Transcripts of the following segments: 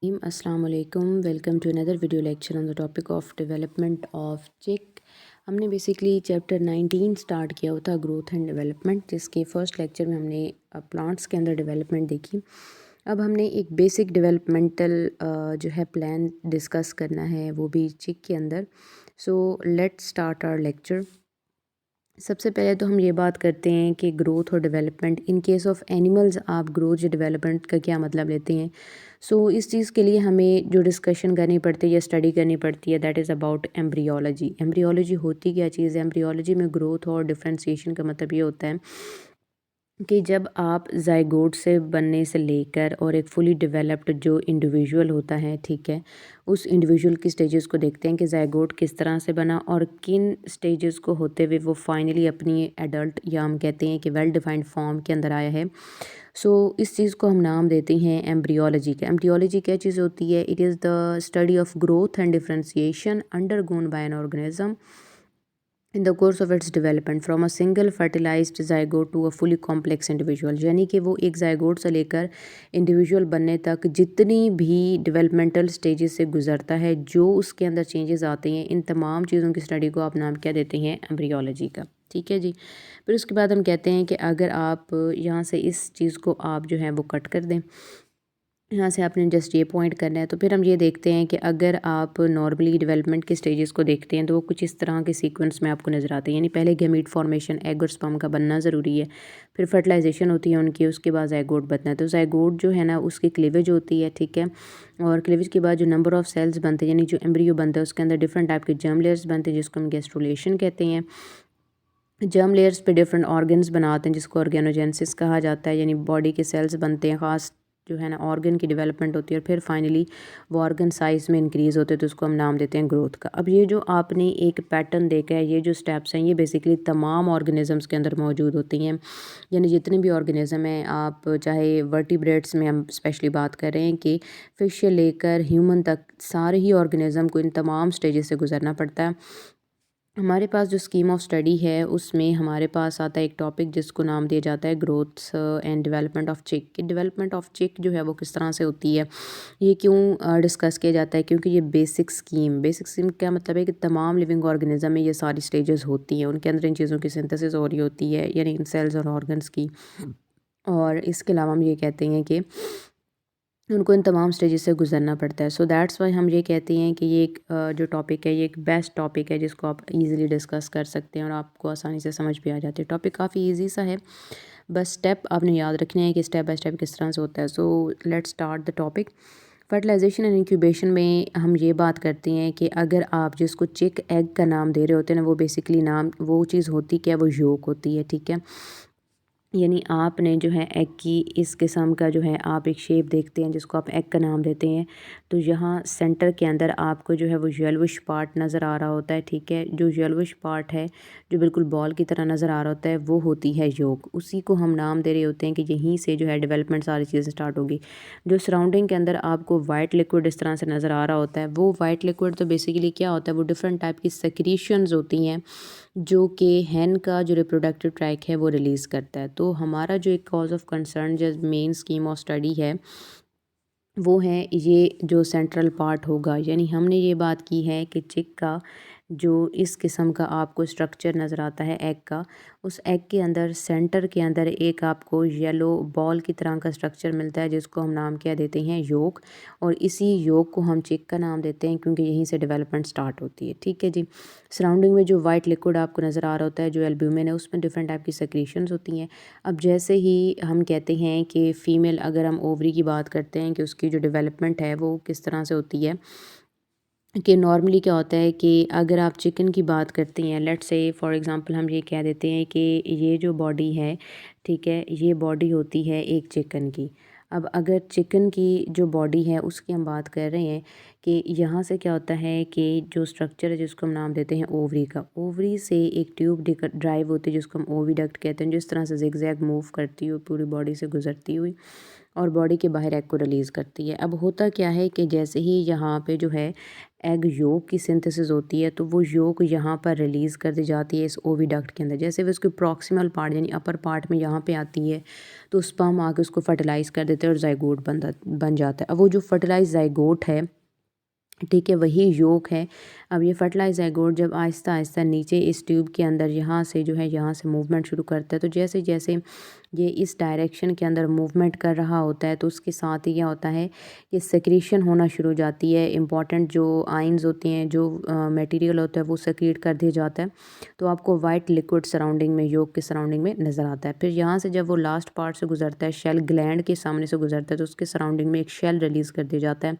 अस्सलाम वालेकुम। Welcome to another video lecture on the topic of development of chick. हमने basically chapter 19 start किया हुआ था, ग्रोथ एंड डेवलपमेंट, जिसके फर्स्ट लेक्चर में हमने प्लांट्स के अंदर डेवलपमेंट देखी। अब हमने एक बेसिक डेवलपमेंटल जो है प्लान डिस्कस करना है, वो भी चिक के अंदर। So let's start our lecture. सबसे पहले तो हम ये बात करते हैं कि ग्रोथ और development in case of animals, आप ग्रोथ या डेवलपमेंट का क्या मतलब लेते हैं। इस चीज़ के लिए हमें जो डिस्कशन करनी पड़ती है या स्टडी करनी पड़ती है, that is about embryology. Embryology होती क्या चीज़ है? एम्ब्रियोलॉजी में ग्रोथ और डिफ्रेंशिएशन का मतलब ये होता है कि जब आप ज़ायगोट से बनने से लेकर और एक फुली डेवलप्ड जो इंडिविजुअल होता है, ठीक है, उस इंडिविजुअल की स्टेजेस को देखते हैं कि ज़ायगोट किस तरह से बना और किन स्टेजेस को होते हुए वो फाइनली अपनी एडल्ट, या हम कहते हैं कि वेल डिफाइंड फॉर्म के अंदर आया है। इस चीज़ को हम नाम देते हैं एम्ब्रियोलॉजी का। एम्ब्रियोलॉजी क्या चीज़ होती है? It is the study of growth and differentiation undergone by an organism in the course of its development from a single fertilised zygote to a fully complex individual. यानी कि वो एक ज़ायगोट से लेकर इंडिविजुअल बनने तक जितनी भी डेवलपमेंटल स्टेजेस से गुजरता है, जो उसके अंदर चेंजेस आते हैं, इन तमाम चीज़ों की स्टडी को आप नाम क्या देते हैं? एम्ब्रियोलॉजी का। ठीक है जी। फिर उसके बाद हम कहते हैं कि अगर आप यहाँ से इस चीज़ को आप जो है वो कट कर दें, यहाँ से आपने जस्ट ये पॉइंट करना है, तो फिर हम ये देखते हैं कि अगर आप नॉर्मली डेवलपमेंट के स्टेजेस को देखते हैं तो वो कुछ इस तरह के सीक्वेंस में आपको नज़र आते हैं। यानी पहले गैमीट फॉर्मेशन, एग और स्पर्म का बनना ज़रूरी है, फिर फर्टिलाइजेशन होती है उनकी, उसके बाद ज़ायगोट बनता है। तो ज़ायगोट जो है ना, उसकी क्लीवेज होती है, ठीक है, और क्लीवेज के बाद जो नंबर ऑफ सेल्स बनते हैं, यानी जो एम्ब्रियो बनता है, उसके अंदर डिफरेंट टाइप के जर्म लेयर्स बनते हैं, जिसको हम गैस्ट्रुलेशन कहते हैं। जर्म लेयर्स पे डिफरेंट ऑर्गन्स बनाते हैं, जिसको ऑर्गेनोजेनेसिस कहा जाता है, यानी बॉडी के सेल्स बनते हैं, ख़ास जो है ना ऑर्गन की डेवलपमेंट होती है, और फिर फाइनली वो ऑर्गन साइज़ में इंक्रीज़ होते हैं, तो उसको हम नाम देते हैं ग्रोथ का। अब ये जो आपने एक पैटर्न देखा है, ये जो स्टेप्स हैं, ये बेसिकली तमाम ऑर्गेनिजम्स के अंदर मौजूद होती हैं। यानी जितने भी ऑर्गेनिज्म हैं, आप चाहे वर्टिब्रेट्स में हम स्पेशली बात कर रहे हैं कि फ़िश से लेकर ह्यूमन तक सारे ही ऑर्गेनिज्म को इन तमाम स्टेजेस से गुजरना पड़ता है। हमारे पास जो स्कीम ऑफ स्टडी है, उसमें हमारे पास आता है एक टॉपिक जिसको नाम दिया जाता है ग्रोथ एंड डेवलपमेंट ऑफ चिक। कि डेवलपमेंट ऑफ चिक जो है वो किस तरह से होती है, ये क्यों डिस्कस किया जाता है? क्योंकि ये बेसिक स्कीम क्या मतलब है कि तमाम लिविंग ऑर्गेनिज्म में ये सारी स्टेजेस होती हैं, उनके अंदर इन चीज़ों की सिंथेसिस हो रही होती है, यानी इन सेल्स और ऑर्गन्स की। और इसके अलावा हम ये कहते हैं कि उनको इन तमाम स्टेजेस से गुजरना पड़ता है। दैट्स वाई हम ये कहते हैं कि ये एक जो टॉपिक है, ये एक बेस्ट टॉपिक है, जिसको आप इजीली डिस्कस कर सकते हैं और आपको आसानी से समझ भी आ जाती है। टॉपिक काफ़ी इजी सा है, बस स्टेप आपने याद रखने हैं कि स्टेप बाय स्टेप किस तरह से होता है। Let's start the topic. Fertilisation and incubation में हम ये बात करते हैं कि अगर आप जिसको चिक एग का नाम दे रहे होते हैं ना, वो बेसिकली नाम वो चीज़ होती क्या, वो योक होती है, ठीक है। यानी आपने जो है एग की इस किस्म का जो है आप एक शेप देखते हैं, जिसको आप एग का नाम देते हैं। तो यहाँ सेंटर के अंदर आपको जो है वो येलोविश पार्ट नज़र आ रहा होता है, ठीक है। जो येलोविश पार्ट है, जो बिल्कुल बॉल की तरह नज़र आ रहा होता है, वो होती है योक। उसी को हम नाम दे रहे होते हैं कि यहीं से जो है डेवलपमेंट सारी चीज़ें स्टार्ट होगी। जो सराउंडिंग के अंदर आपको वाइट लिक्विड इस तरह से नज़र आ रहा होता है, वो वाइट लिक्विड तो बेसिकली क्या होता है, वो डिफरेंट टाइप की सेक्रीशंस होती हैं, जो कि हैन का जो रिप्रोडक्टिव ट्रैक है वो रिलीज़ करता है। तो हमारा जो एक कॉज ऑफ कंसर्न, जो मेन स्कीम ऑफ स्टडी है, वो है ये जो सेंट्रल पार्ट होगा। यानी हमने ये बात की है कि चिक का जो इस किस्म का आपको स्ट्रक्चर नज़र आता है एग का, उस एग के अंदर सेंटर के अंदर एक आपको येलो बॉल की तरह का स्ट्रक्चर मिलता है, जिसको हम नाम क्या देते हैं, योक। और इसी योक को हम चिक का नाम देते हैं, क्योंकि यहीं से डेवलपमेंट स्टार्ट होती है, ठीक है जी। सराउंडिंग में जो वाइट लिक्विड आपको नज़र आ रहा होता है, जो एल्ब्यूमिन है, उसमें डिफरेंट टाइप की सेक्रीशंस होती हैं। अब जैसे ही हम कहते हैं कि फ़ीमेल, अगर हम ओवरी की बात करते हैं कि उसकी जो डेवलपमेंट है वो किस तरह से होती है, कि नॉर्मली क्या होता है कि अगर आप चिकन की बात करते हैं, लेट्स से फॉर एग्जांपल हम ये कह देते हैं कि ये जो बॉडी है, ठीक है, ये बॉडी होती है एक चिकन की। अब अगर चिकन की जो बॉडी है उसकी हम बात कर रहे हैं कि यहाँ से क्या होता है कि जो स्ट्रक्चर है, जिसको हम नाम देते हैं ओवरी का, ओवरी से एक ट्यूब ड्राइव होती है, जिसको हम ओविडक्ट कहते हैं, जिस तरह से जिगजैग मूव करती हुई पूरी बॉडी से गुजरती हुई और बॉडी के बाहर एग को रिलीज़ करती है। अब होता क्या है कि जैसे ही यहाँ पे जो है एग योक की सिंथेसिस होती है, तो वो योक यहाँ पर रिलीज़ कर दी जाती है इस ओविडक्ट के अंदर। जैसे भी उसके प्रॉक्सिमल पार्ट यानी अपर पार्ट में यहाँ पे आती है, तो स्पर्म आके उसको फर्टिलाइज़ कर देते हैं और ज़ाइगोट बन जाता है। अब वो जो फर्टिलाइज़ ज़ाइगोट है, ठीक है, वही योक है। अब ये फर्टिलाइज़ ज़ाइगोट जब आहिस्ता आहिस्ता नीचे इस ट्यूब के अंदर यहाँ से जो है यहाँ से मूवमेंट शुरू करता है, तो जैसे जैसे ये इस डायरेक्शन के अंदर मूवमेंट कर रहा होता है, तो उसके साथ ही क्या होता है कि सेक्रीशन होना शुरू हो जाती है। इंपॉर्टेंट जो आइंस होती हैं, जो मटेरियल होता है, वो सेक्रीट कर दिया जाता है। तो आपको वाइट लिक्विड सराउंडिंग में, योक के सराउंडिंग में नज़र आता है। फिर यहाँ से जब वो लास्ट पार्ट से गुजरता है, शेल ग्लैंड के सामने से गुजरता है, तो उसके सराउंडिंग में एक शेल रिलीज़ कर दिया जाता है।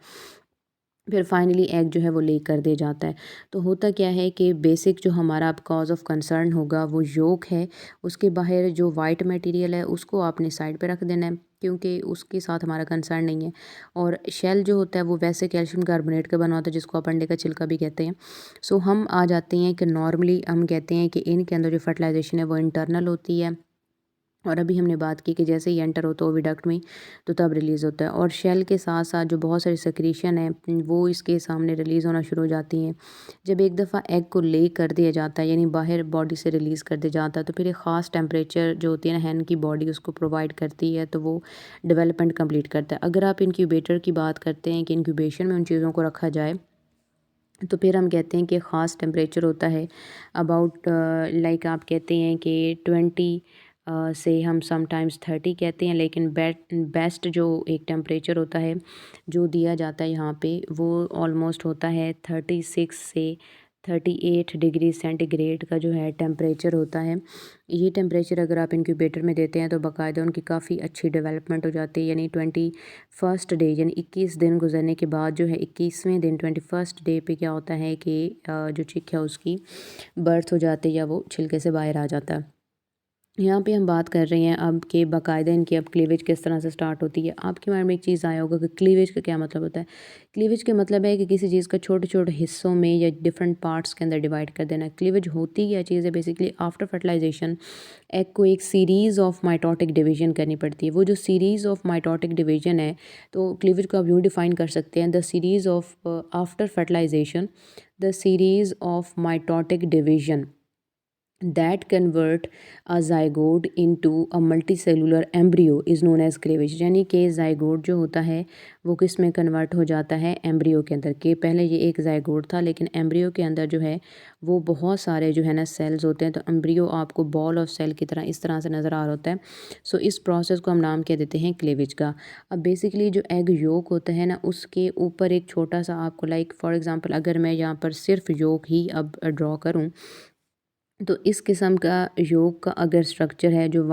फिर फाइनली एग जो है वो ले कर दे जाता है। तो होता क्या है कि बेसिक जो हमारा अब कॉज ऑफ कंसर्न होगा वो योक है। उसके बाहर जो वाइट मटेरियल है उसको आपने साइड पे रख देना है, क्योंकि उसके साथ हमारा कंसर्न नहीं है। और शेल जो होता है वो वैसे कैल्शियम कार्बोनेट का बना होता है, जिसको आप अंडे का छिलका भी कहते हैं। सो हम आ जाते हैं कि नॉर्मली हम कहते हैं कि इनके अंदर जो फर्टिलाइजेशन है वो इंटरनल होती है। और अभी हमने बात की कि जैसे ही एंटर होता है ओविडक्ट में, तो तब रिलीज़ होता है। और शेल के साथ साथ जो बहुत सारी सेक्रीशन है वो इसके सामने रिलीज़ होना शुरू हो जाती हैं। जब एक दफ़ा एग को ले कर दिया जाता है, यानी बाहर बॉडी से रिलीज़ कर दिया जाता है, तो फिर एक ख़ास टेम्परेचर जो होती है ना हैन की बॉडी उसको प्रोवाइड करती है, तो वो डेवलपमेंट कंप्लीट करता है। अगर आप इनक्यूबेटर की बात करते हैं कि इंक्यूबेशन में उन चीज़ों को रखा जाए, तो फिर हम कहते हैं कि ख़ास टेम्परेचर होता है अबाउट लाइक आप कहते हैं कि 20 से हम समटाइम्स 30 कहते हैं, लेकिन बेस्ट जो एक टेम्परेचर होता है जो दिया जाता है यहाँ पे, वो ऑलमोस्ट होता है 36 से 38 डिग्री सेंटीग्रेड का जो है टेम्परेचर होता है। ये टेम्परेचर अगर आप इंक्यूबेटर में देते हैं तो बाकायदा उनकी काफ़ी अच्छी डेवलपमेंट हो जाती है। यानी 21st डे यानी 21 दिन गुजरने के बाद जो है 21वें दिन 21st डे पे क्या होता है कि जो चिक है उसकी बर्थ हो जाती है या वो छिलके से बाहर आ जाता है। यहाँ पे हम बात कर रहे हैं अब कि बाकायदा इनकी अब क्लीवेज किस तरह से स्टार्ट होती है। आपके माइंड में एक चीज़ आया होगा कि क्लीवेज का क्या मतलब होता है। क्लीवेज का मतलब है कि किसी चीज़ का छोटे छोटे हिस्सों में या डिफरेंट पार्ट्स के अंदर डिवाइड कर देना। क्लीवेज होती क्या चीज़ है, बेसिकली आफ्टर फर्टिलाइजेशन एग को एक सीरीज़ ऑफ माइटोटिक डिवीजन करनी पड़ती है। वो जो सीरीज़ ऑफ माइटोटिक डिवीजन है, तो क्लीवेज को आप यूँ डिफाइन कर सकते हैं, the series of after fertilisation the series of mitotic division that convert a zygote into a multicellular embryo is known as cleavage। यानी कि ज़ाइगोट जो होता है वो किस में कन्वर्ट हो जाता है, एम्ब्रियो के अंदर। कि पहले ये एक ज़ाइगोट था, लेकिन एम्ब्रियो के अंदर जो है वो बहुत सारे जो है ना सेल्स होते हैं, तो एम्ब्रियो आपको बॉल ऑफ सेल की तरह इस तरह से नज़र आ रहा होता है। सो इस प्रोसेस को हम नाम कह देते हैं क्लीवेज का। अब बेसिकली जो एग योक होता है ना, उसके ऊपर एक छोटा सा आपको लाइक फॉर एग्ज़ाम्पल अगर मैं यहाँ पर सिर्फ योक ही अब ड्रॉ करूँ, तो इस किस्म का योग का अगर स्ट्रक्चर है जो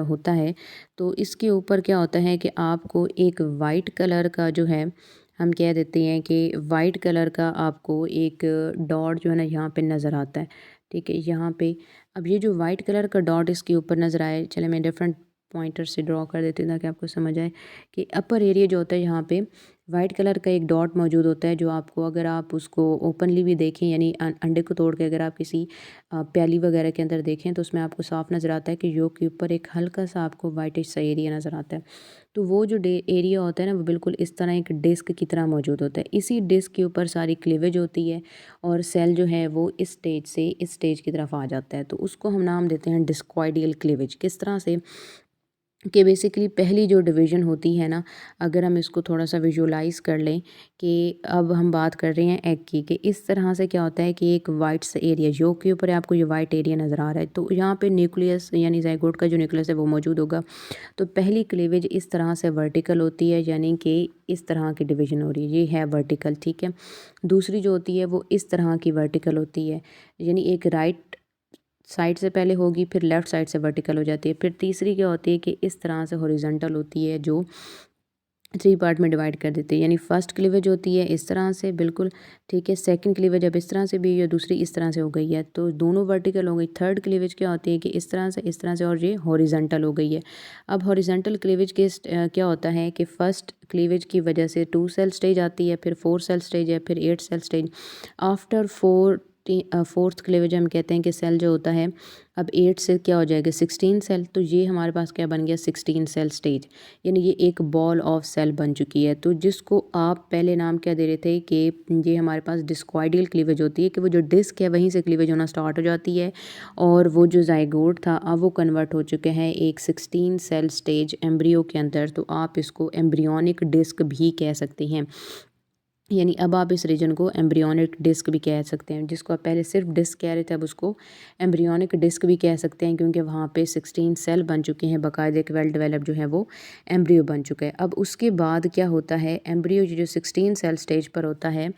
होता है, तो इसके ऊपर क्या होता है कि आपको एक वाइट कलर का जो है हम कह देते हैं कि वाइट कलर का आपको एक डॉट जो है ना यहाँ पे नज़र आता है। ठीक है, यहाँ पे अब ये जो वाइट कलर का डॉट इसके ऊपर नज़र आए, चले मैं डिफरेंट पॉइंटर से ड्रॉ कर देती हूँ ताकि आपको समझ आए कि अपर एरिया जो होता है यहाँ पे वाइट कलर का एक डॉट मौजूद होता है, जो आपको अगर आप उसको ओपनली भी देखें यानी अंडे को तोड़ के अगर आप किसी प्याली वगैरह के अंदर देखें, तो उसमें आपको साफ नज़र आता है कि योग के ऊपर एक हल्का सा आपको वाइटिश सा एरिया नज़र आता है। तो वो जो एरिया होता है ना, वो बिल्कुल इस तरह एक डिस्क की तरह मौजूद होता है। इसी डिस्क के ऊपर सारी क्लीवेज होती है और सेल जो है वो इस स्टेज से इस स्टेज की तरफ आ जाता है, तो उसको हम नाम देते हैं डिस्कॉइडियल क्लीवेज। किस तरह से कि बेसिकली पहली जो डिवीज़न होती है ना, अगर हम इसको थोड़ा सा विजुलाइज़ कर लें कि अब हम बात कर रहे हैं एग की, कि इस तरह से क्या होता है कि एक वाइट सा एरिया योक के ऊपर आपको ये वाइट एरिया नज़र आ रहा है, तो यहाँ पे न्यूक्लियस यानी ज़ाइगोट का जो न्यूक्लियस है वो मौजूद होगा। तो पहली क्लीवेज इस तरह से वर्टिकल होती है, यानी कि इस तरह की डिवीज़न हो रही है, ये है वर्टिकल। ठीक है, दूसरी जो होती है वो इस तरह की वर्टिकल होती है, यानी एक राइट साइड से पहले होगी, फिर लेफ़्ट साइड से वर्टिकल हो जाती है। फिर तीसरी क्या होती है कि इस तरह से हॉरिजॉन्टल होती है, जो 3 पार्ट में डिवाइड कर देते हैं। यानी फर्स्ट क्लीवेज होती है इस तरह से बिल्कुल, ठीक है। सेकंड क्लीवेज अब इस तरह से भी, या दूसरी इस तरह से हो गई है, तो दोनों वर्टिकल हो गई। थर्ड क्लीवेज क्या होती है कि इस तरह से, इस तरह से, और ये हॉरिजॉन्टल हो गई है। अब हॉरिजॉन्टल क्लीवेज के क्या होता है कि फर्स्ट क्लीवेज की वजह से 2 सेल स्टेज आती है, फिर 4 सेल स्टेज है, फिर 8 cell stage. After 4 fourth cleavage हम कहते हैं कि सेल जो होता है अब 8 से क्या हो जाएगा 16 सेल, तो ये हमारे पास क्या बन गया 16 सेल स्टेज, यानी ये एक बॉल ऑफ सेल बन चुकी है। तो जिसको आप पहले नाम क्या दे रहे थे कि ये हमारे पास डिस्क्वाइडियल क्लीवेज होती है, कि वो जो डिस्क है वहीं से क्लीवेज होना स्टार्ट हो जाती है, और वो जो जाइगोट था अब वो कन्वर्ट हो चुके हैं एक 16 सेल स्टेज एम्ब्रियो के अंदर। तो आप इसको एम्ब्रियोनिक डिस्क भी कह सकते हैं, यानी अब आप इस रीजन को एम्ब्रियोनिक डिस्क भी कह सकते हैं। जिसको आप पहले सिर्फ डिस्क कह रहे थे अब उसको एम्ब्रियोनिक डिस्क भी कह सकते हैं, क्योंकि वहाँ पे 16 सेल बन चुके हैं, बाकायदा एक वेल डेवलप जो है वो एम्ब्रियो बन चुका है। अब उसके बाद क्या होता है, एम्ब्रियो जो 16 सेल स्टेज पर होता है,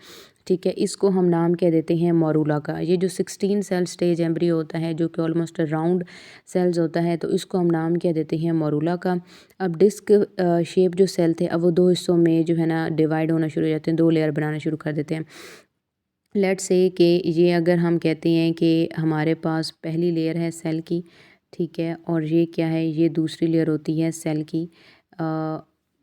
ठीक है, इसको हम नाम कह देते हैं मोरूला का। ये जो 16 सेल स्टेज एम्ब्रियो होता है जो कि ऑलमोस्ट राउंड सेल्स होता है, तो इसको हम नाम कह देते हैं मोरूला का। अब डिस्क शेप जो सेल थे अब वो दो हिस्सों में जो है ना डिवाइड होना शुरू हो जाते हैं, दो लेयर बनाना शुरू कर देते हैं। लेट्स से कि ये अगर हम कहते हैं कि हमारे पास पहली लेयर है सेल की, ठीक है, और ये क्या है, ये दूसरी लेयर होती है सेल की।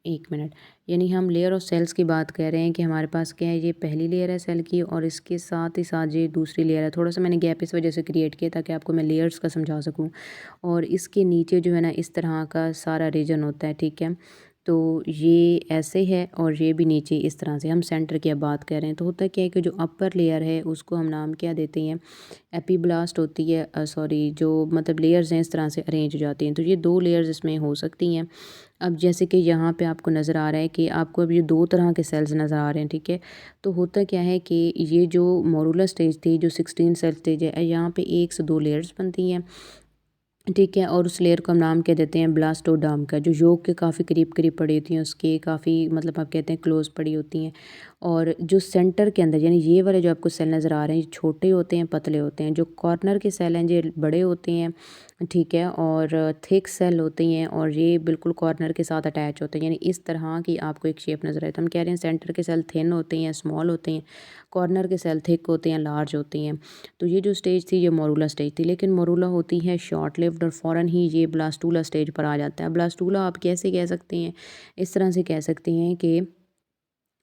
एक मिनट, यानी हम लेयर ऑफ सेल्स की बात कर रहे हैं कि हमारे पास क्या है, ये पहली लेयर है सेल की और इसके साथ ही साथ ये दूसरी लेयर है। थोड़ा सा मैंने गैप इस वजह से क्रिएट किया ताकि आपको मैं लेयर्स का समझा सकूं। और इसके नीचे जो है ना इस तरह का सारा रीजन होता है, ठीक है। तो ये ऐसे है और ये भी नीचे इस तरह से। हम सेंटर की अब बात कर रहे हैं, तो होता क्या है कि जो अपर लेयर है उसको हम नाम क्या देते हैं, एपीब्लास्ट होती है, सॉरी, जो मतलब लेयर्स हैं इस तरह से अरेंज हो जाती हैं। तो ये दो लेयर्स इसमें हो सकती हैं। अब जैसे कि यहाँ पे आपको नज़र आ रहा है कि आपको अब ये दो तरह के सेल्स नज़र आ रहे हैं, ठीक है। तो होता क्या है कि ये जो मोरूला स्टेज थी, जो 16 सेल स्टेज है, यहाँ पे एक से दो लेयर्स बनती हैं, ठीक है। और उस लेयर को हम नाम कह देते हैं ब्लास्टोडर्म का, जो योग के काफ़ी करीब करीब पड़ी होती हैं, उसके काफ़ी मतलब आप कहते हैं क्लोज पड़ी होती हैं। और जो सेंटर के अंदर यानी ये वाले जो आपको सेल नज़र आ रहे हैं, ये छोटे होते हैं, पतले होते हैं। जो कॉर्नर के सेल हैं ये बड़े होते हैं, ठीक है, और थिक सेल होती हैं, और ये बिल्कुल कॉर्नर के साथ अटैच होते हैं। यानी इस तरह की आपको एक शेप नज़र आए। तो हम कह रहे हैं सेंटर के सेल थिन होते हैं, स्मॉल होते हैं, कॉर्नर के सेल थिक होते हैं, लार्ज होती हैं। तो ये जो स्टेज थी ये मोरूला स्टेज थी, लेकिन मोरूला होती है शॉर्ट लिव्ड और फ़ौरन ही ये ब्लास्टूला स्टेज पर आ जाता है। ब्लास्टूला आप कैसे कह सकते हैं, इस तरह से कह सकते हैं कि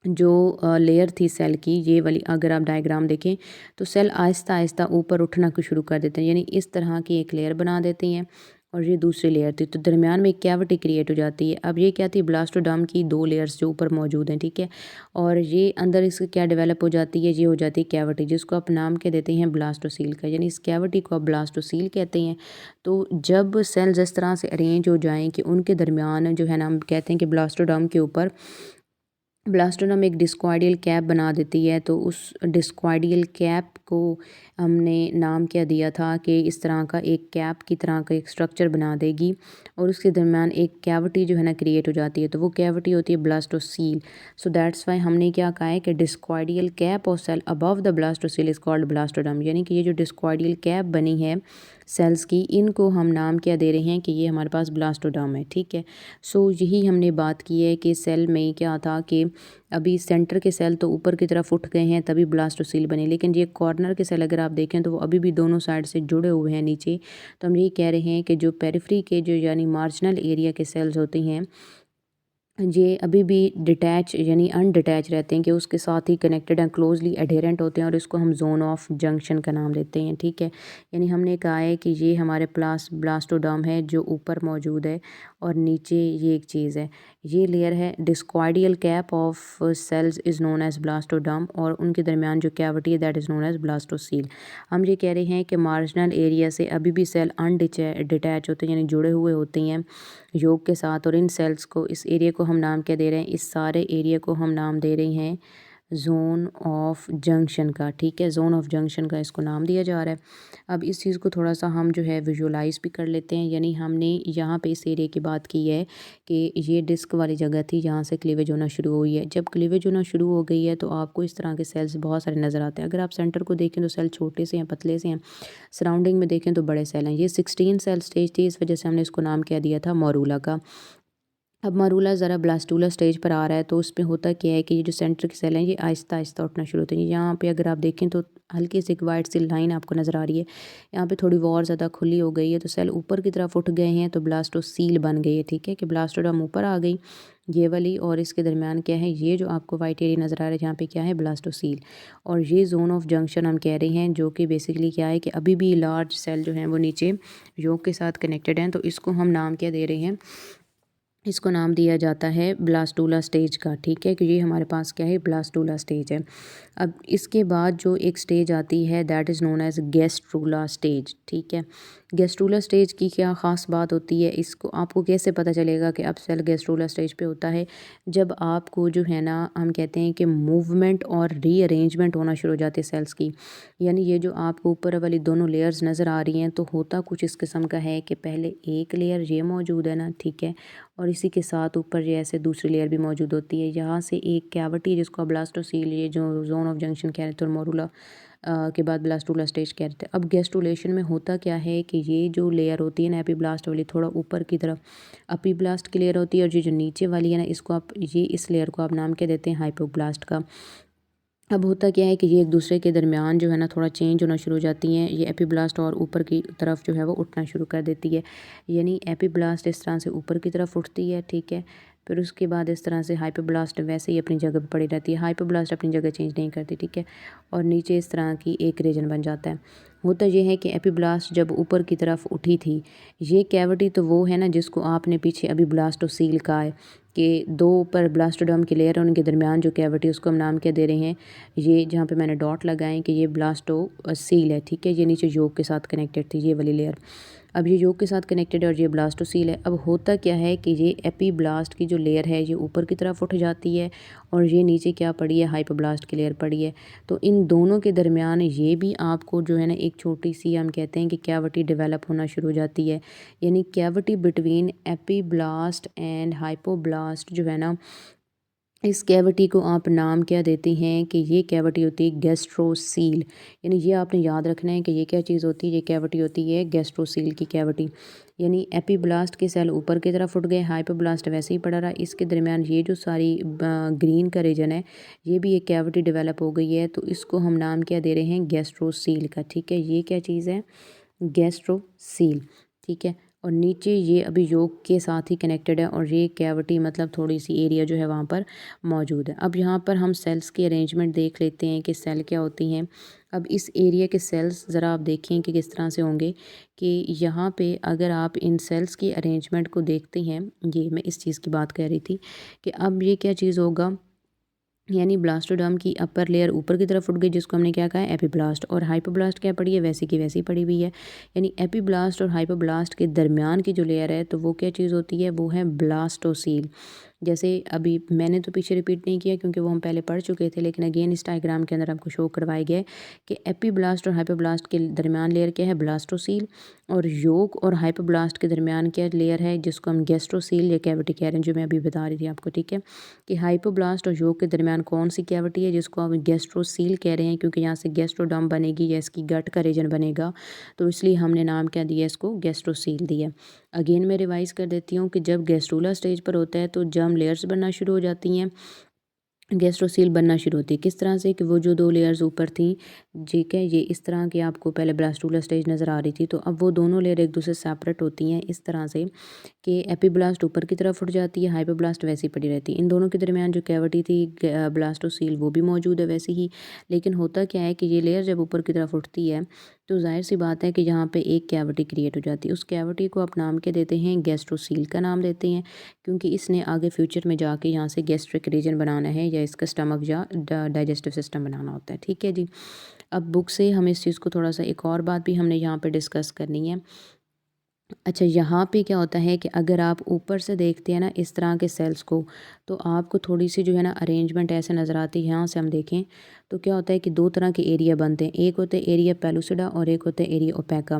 जो लेयर थी सेल की, ये वाली अगर आप डायग्राम देखें तो सेल आहिस्ता आहिस्ता ऊपर उठना को शुरू कर देते हैं, यानी इस तरह की एक लेयर बना देते हैं। और ये दूसरी लेयर थी, तो दरमियान में एक कैविटी क्रिएट हो जाती है। अब ये क्या थी, ब्लास्टोडर्म की दो लेयर्स जो ऊपर मौजूद हैं, ठीक है। और ये अंदर इसके क्या डेवलप हो जाती है, ये हो जाती है कैविटी, जिसको आप नाम क्या देते हैं ब्लास्टोसील का, यानी इस कैविटी को आप ब्लास्टोसील कहते हैं। तो जब सेल्स इस तरह से अरेंज हो जाएं कि उनके दरमियान जो है ना, हम कहते हैं कि ब्लास्टोडर्म के ऊपर ब्लास्टोनम एक डिस्क्वाइडियल कैप बना देती है। तो उस डिस्क्वाइडियल कैप को हमने नाम क्या दिया था कि इस तरह का एक कैप की तरह का एक स्ट्रक्चर बना देगी, और उसके दरमियान एक कैविटी जो है ना क्रिएट हो जाती है। तो वो कैविटी होती है ब्लास्टोसील। सो दैट्स वाई हमने क्या कहा है कि discoidal cap of cell above the blastocoel is called blastoderm, यानी कि ये जो डिस्क्वाइडियल कैप बनी है सेल्स की, इनको हम नाम क्या दे रहे हैं कि ये हमारे पास ब्लास्टोडर्म है, ठीक है। सो यही हमने बात की है कि सेल में क्या था कि अभी सेंटर के सेल तो ऊपर की तरफ उठ गए हैं तभी ब्लास्टोसील बने, लेकिन ये कॉर्नर के सेल अगर आप देखें तो वो अभी भी दोनों साइड से जुड़े हुए हैं नीचे। तो हम यही कह रहे हैं कि जो पेरिफेरी के जो यानी मार्जिनल एरिया के सेल्स होते हैं, ये अभी भी डिटैच यानी अनडिटैच रहते हैं, कि उसके साथ ही कनेक्टेड हैं, क्लोजली एडहेरेंट होते हैं, और इसको हम जोन ऑफ जंक्शन का नाम देते हैं, ठीक है। यानी हमने कहा है कि ये हमारे प्लास ब्लास्टोडर्म है जो ऊपर मौजूद है, और नीचे ये एक चीज़ है, ये लेयर है discoidal cap of cells is known as blastoderm, और उनके दरमियान जो कैविटी है that is known as blastocoel. हम ये कह रहे हैं कि मार्जिनल एरिया से अभी भी सेल अनडिटैच होते हैं, यानी जुड़े हुए होते हैं योग के साथ। और इन सेल्स को, इस एरिया को हम नाम क्या दे रहे हैं, इस सारे एरिया को हम नाम दे रहे हैं जोन ऑफ जंक्शन का, ठीक है। जोन ऑफ जंक्शन का इसको नाम दिया जा रहा है। अब इस चीज़ को थोड़ा सा हम जो है विजुअलाइज भी कर लेते हैं। यानी हमने यहाँ पे इस एरिया की बात की है कि ये डिस्क वाली जगह थी जहाँ से क्लीवेज होना शुरू हुई है। जब क्लीवेज होना शुरू हो गई है तो आपको इस तरह के सेल्स बहुत सारे नज़र आते हैं। अगर आप सेंटर को देखें तो सेल छोटे से हैं, पतले से हैं, सराउंडिंग में देखें तो बड़े सेल हैं। ये 16 सेल स्टेज थी, इस वजह से हमने इसको नाम क्या दिया था, मोरूला का। अब मरूला ज़रा ब्लास्टूला स्टेज पर आ रहा है, तो उसमें होता क्या है कि ये जो सेंटर के सेल हैं ये आहिस्ता आहिस्ता उठना शुरू होते हैं। यहाँ पे अगर आप देखें तो हल्की सी एक वाइट सी लाइन आपको नज़र आ रही है, यहाँ पे थोड़ी और ज़्यादा खुली हो गई है, तो सेल ऊपर की तरफ उठ गए हैं, तो ब्लास्टोसील बन गई है, ठीक है, कि ब्लास्टोडर्म ऊपर आ गई ये वाली, और इसके दरमियान क्या है, ये जो आपको वाइट एरिया नज़र आ रहा है यहाँ पे क्या है, ब्लास्टोसील। और ये जोन ऑफ जंक्शन हम कह रहे हैं, जो कि बेसिकली क्या है कि अभी भी लार्ज सेल जो हैं वो नीचे योग के साथ कनेक्टेड हैं। तो इसको हम नाम क्या दे रहे हैं, इसको नाम दिया जाता है ब्लास्टूला स्टेज का, ठीक है, कि ये हमारे पास क्या है, ब्लास्टूला स्टेज है। अब इसके बाद जो एक स्टेज आती है that is known as gastrula stage, ठीक है। गैस्ट्रूला स्टेज की क्या ख़ास बात होती है, इसको आपको कैसे पता चलेगा कि अब सेल गैस्ट्रूला स्टेज पे होता है, जब आपको जो है ना हम कहते हैं कि मूवमेंट और रीअरेंजमेंट होना शुरू हो जाती है सेल्स की। यानी ये जो आपको ऊपर वाली दोनों लेयर्स नज़र आ रही हैं, तो होता कुछ इस किस्म का है कि पहले एक लेयर ये मौजूद है ना, ठीक है, और इसी के साथ ऊपर ये ऐसे दूसरी लेयर भी मौजूद होती है। यहाँ से एक कैविटी जिसको ब्लास्टोसील, ये जो जोन ऑफ जंक्शन कह रहे थे, और मोरूला के बाद ब्लास्टूला स्टेज कह रहे थे। अब गैस्ट्रुलेशन में होता क्या है कि ये जो लेयर होती है ना एपीब्लास्ट वाली, थोड़ा ऊपर की तरफ एपीब्लास्ट की लेयर होती है, और ये जो नीचे वाली है ना, इसको आप ये इस लेयर को आप नाम क्या देते हैं, हाइपोब्लास्ट का। अब होता क्या है कि ये एक दूसरे के दरमियान जो है ना थोड़ा चेंज होना शुरू हो जाती हैं, ये एपीब्लास्ट और ऊपर की तरफ जो है वो उठना शुरू कर देती है। यानी एपीब्लास्ट इस तरह से ऊपर की तरफ उठती है, ठीक है, फिर उसके बाद इस तरह से हाइपोब्लास्ट वैसे ही अपनी जगह पर पड़ी रहती है, हाइपोब्लास्ट अपनी जगह चेंज नहीं करती, ठीक है, और नीचे इस तरह की एक रीजन बन जाता है। होता ये है कि एपीब्लास्ट जब ऊपर की तरफ उठी थी, ये कैविटी तो वो है ना जिसको आपने पीछे अभी ब्लास्टोसील कहा है कि दो ऊपर ब्लास्टोडर्म की लेयर है, उनके दरमियान जो कैविटी उसको हम नाम क्या दे रहे हैं, ये जहाँ पे मैंने डॉट लगाए कि ये ब्लास्टोसील है, ठीक है, ये नीचे योग के साथ कनेक्टेड थी ये वाली लेयर। अब ये योग के साथ कनेक्टेड है और ये ब्लास्टोसील है। अब होता क्या है कि ये एपीब्लास्ट की जो लेयर है ये ऊपर की तरफ उठ जाती है, और ये नीचे क्या पड़ी है, हाइपोब्लास्ट की लेयर पड़ी है। तो इन दोनों के दरमियान ये भी आपको जो है ना एक छोटी सी हम कहते हैं कि कैविटी डेवलप होना शुरू हो जाती है। यानी cavity between epiblast and hypoblast जो है ना, इस कैविटी को आप नाम क्या देते हैं कि ये कैविटी होती है गैस्ट्रोसील। यानी ये आपने याद रखना है कि ये क्या चीज़ होती है, ये कैविटी होती है गैस्ट्रोसील की कैविटी। यानी एपीब्लास्ट के सेल ऊपर की तरफ उठ गए, हाइपोब्लास्ट वैसे ही पड़ा रहा, इसके दरमियान ये जो सारी ग्रीन का रीजन है, ये भी एक कैविटी डेवलप हो गई है, तो इसको हम नाम क्या दे रहे हैं, गैस्ट्रोसील का, ठीक है। ये क्या चीज़ है, गैस्ट्रोसील, ठीक है। और नीचे ये अभी योग के साथ ही कनेक्टेड है, और ये कैविटी मतलब थोड़ी सी एरिया जो है वहाँ पर मौजूद है। अब यहाँ पर हम सेल्स की अरेंजमेंट देख लेते हैं कि सेल क्या होती हैं। अब इस एरिया के सेल्स ज़रा आप देखें कि किस तरह से होंगे, कि यहाँ पे अगर आप इन सेल्स की अरेंजमेंट को देखते हैं, ये मैं इस चीज़ की बात कर रही थी कि अब ये क्या चीज़ होगा, यानी ब्लास्टोडर्म की अपर लेयर ऊपर की तरफ उठ गई, जिसको हमने क्या कहा है, एपीब्लास्ट, और हाइपोब्लास्ट क्या पड़ी है, वैसी की वैसी पड़ी हुई है। यानी एपीब्लास्ट और हाइपोब्लास्ट के दरमियान की जो लेयर है, तो वो क्या चीज़ होती है, वो है ब्लास्टोसील। जैसे अभी मैंने तो पीछे रिपीट नहीं किया क्योंकि वो हम पहले पढ़ चुके थे, लेकिन अगेन इस डायग्राम के अंदर आपको शो करवाए गए कि एपीब्लास्ट और हाइपोब्लास्ट के दरमियान लेयर क्या है, ब्लास्टोसील, और योग और हाइपोब्लास्ट के दरमियान क्या लेयर है, जिसको हम गैस्ट्रोसील या कैविटी कह रहे हैं, जो मैं अभी बता रही थी आपको, ठीक है, कि हाइपोब्लास्ट और योग के दरमियान कौन सी कैविटी है, जिसको हम गैस्ट्रोसील कह रहे हैं, क्योंकि यहाँ से गैस्ट्रोडर्म बनेगी या इसकी गट का रीजन बनेगा, तो इसलिए हमने नाम क्या दिया, इसको गैस्ट्रोसील दिया। अगेन मैं रिवाइज़ कर देती हूँ कि जब गैस्ट्रूला स्टेज पर होता है तो जर्म लेयर्स बनना शुरू हो जाती हैं, गैस्ट्रोसील बनना शुरू होती है। किस तरह से कि वो जो दो लेयर्स ऊपर थी, ठीक है, ये इस तरह की आपको पहले ब्लास्टूला स्टेज नज़र आ रही थी, तो अब वो दोनों लेयर एक दूसरे से सेपरेट होती हैं इस तरह से कि एपीब्लास्ट ऊपर की तरफ उठ जाती है, हाइपोब्लास्ट वैसी पड़ी रहती है। इन दोनों के दरमियान जो कैविटी थी ब्लास्टोसील, वो भी मौजूद है वैसे ही। लेकिन होता क्या है कि ये लेयर जब ऊपर की तरफ उठती है, तो जाहिर सी बात है कि यहाँ पे एक कैविटी क्रिएट हो जाती है। उस कैविटी को आप नाम क्या देते हैं, गैस्ट्रोसील का नाम देते हैं, क्योंकि इसने आगे फ्यूचर में जाके यहाँ से गैस्ट्रिक रीजन बनाना है, या इसका स्टमक या डाइजेस्टिव सिस्टम बनाना होता है, ठीक है जी। अब बुक से हमें इस चीज़ को थोड़ा सा एक और बात भी हमने यहाँ पे डिस्कस करनी है। अच्छा, यहाँ पे क्या होता है कि अगर आप ऊपर से देखते हैं ना इस तरह के सेल्स को, तो आपको थोड़ी सी जो है ना अरेंजमेंट ऐसे नज़र आती है। यहाँ से हम देखें तो क्या होता है कि दो तरह के एरिया बनते हैं, एक होता है एरिया पेलुसिडा और एक होता है एरिया ओपेका।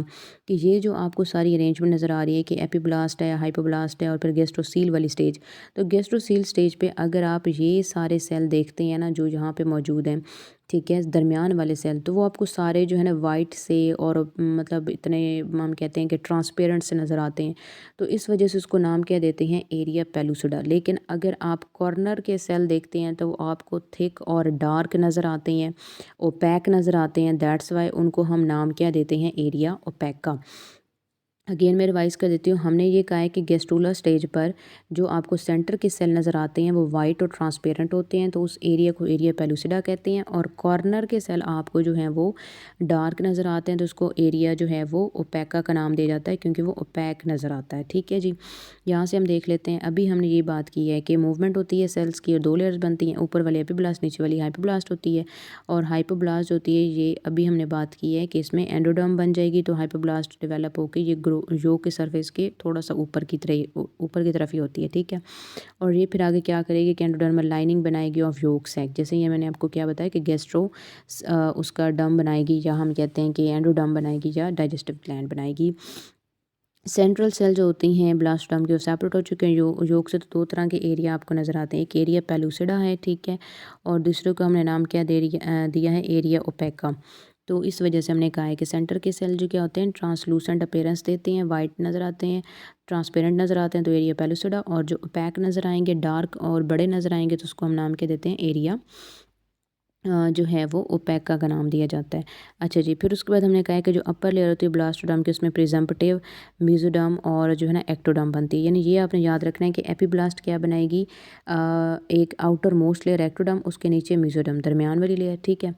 कि ये जो आपको सारी अरेंजमेंट नज़र आ रही है कि एपीब्लास्ट है, हाइपोब्लास्ट है, और फिर गैस्ट्रोसील वाली स्टेज। तो गैस्ट्रोसील स्टेज पे अगर आप ये सारे सेल देखते हैं ना जो यहाँ पे मौजूद हैं, ठीक है, दरमियान वाले सेल, तो वो आपको सारे जो है ना वाइट से और मतलब इतने हम कहते हैं कि ट्रांसपेरेंट से नज़र आते हैं। तो इस वजह से उसको नाम क्या देते हैं, एरिया पेलुसिडा। लेकिन अगर आप कॉर्नर के सेल देखते हैं तो वो आपको थिक और डार्क नज़र आते हैं, ओपैक नज़र आते हैं, दैट्स वाई उनको हम नाम क्या देते हैं, एरिया ओपेका। अगेन मैं रिवाइज़ कर देती हूँ। हमने ये कहा है कि गेस्ट्रुला स्टेज पर जो आपको सेंटर के सेल नज़र आते हैं वो वाइट और ट्रांसपेरेंट होते हैं, तो उस एरिया को एरिया पेलुसिडा कहते हैं। और कॉर्नर के सेल आपको जो हैं वो डार्क नज़र आते हैं, तो उसको एरिया जो है वो ओपेका का नाम दिया जाता है, क्योंकि वो ओपैक नज़र आता है। ठीक है जी, यहाँ से हम देख लेते हैं। अभी हमने ये बात की है कि मूवमेंट होती है सेल्स की और दो लेयर्स बनती हैं, ऊपर वाली एपिब्लास्ट, नीचे वाली हाइपोब्लास्ट होती है। और हाइपोब्लास्ट होती है ये, अभी हमने बात की है कि इसमें एंडोडर्म बन जाएगी, तो हाइपोब्लास्ट डेवलप होकर ये योग के सरफेस के थोड़ा सा ऊपर की तरफ ही होती है। ठीक है, और ये फिर आगे क्या करेगी कि एंडोडर्मल लाइनिंग बनाएगी ऑफ योग सैक। जैसे ये मैंने आपको क्या बताया कि उसका डम बनाएगी, या हम कहते हैं कि एंडोडर्म बनाएगी, या डाइजेस्टिव ग्लैंड बनाएगी। सेंट्रल सेल जो होती हैं ब्लास्टोडर्म की, वो सेपरेट हो चुके हैं योग से। तो दो तरह के एरिया आपको नज़र आते हैं, एक एरिया पेलुसिडा है, ठीक है, और दूसरे को हमने नाम क्या दिया है, एरिया ओपेका। तो इस वजह से हमने कहा है कि सेंटर के सेल जो क्या होते हैं ट्रांसलूसेंट अपीयरेंस देते हैं, वाइट नज़र आते हैं, ट्रांसपेरेंट नज़र आते हैं, तो एरिया पेलुसिडा। और जो ओपैक नज़र आएंगे, डार्क और बड़े नज़र आएंगे, तो उसको हम नाम क्या देते हैं, एरिया जो है वो ओपेका का नाम दिया जाता है। अच्छा जी, फिर उसके बाद हमने कहा है कि जो अपर लेयर होती है ब्लास्टोडर्म की, उसमें प्रिजम्पटिव, मेसोडर्म और जो है ना एक्टोडर्म बनती है। यानी ये आपने याद रखना है कि एपीब्लास्ट क्या बनाएगी, एक आउटर मोस्ट लेयर एक्टोडर्म, उसके नीचे मेसोडर्म दरमियान वाली लेयर, ठीक है।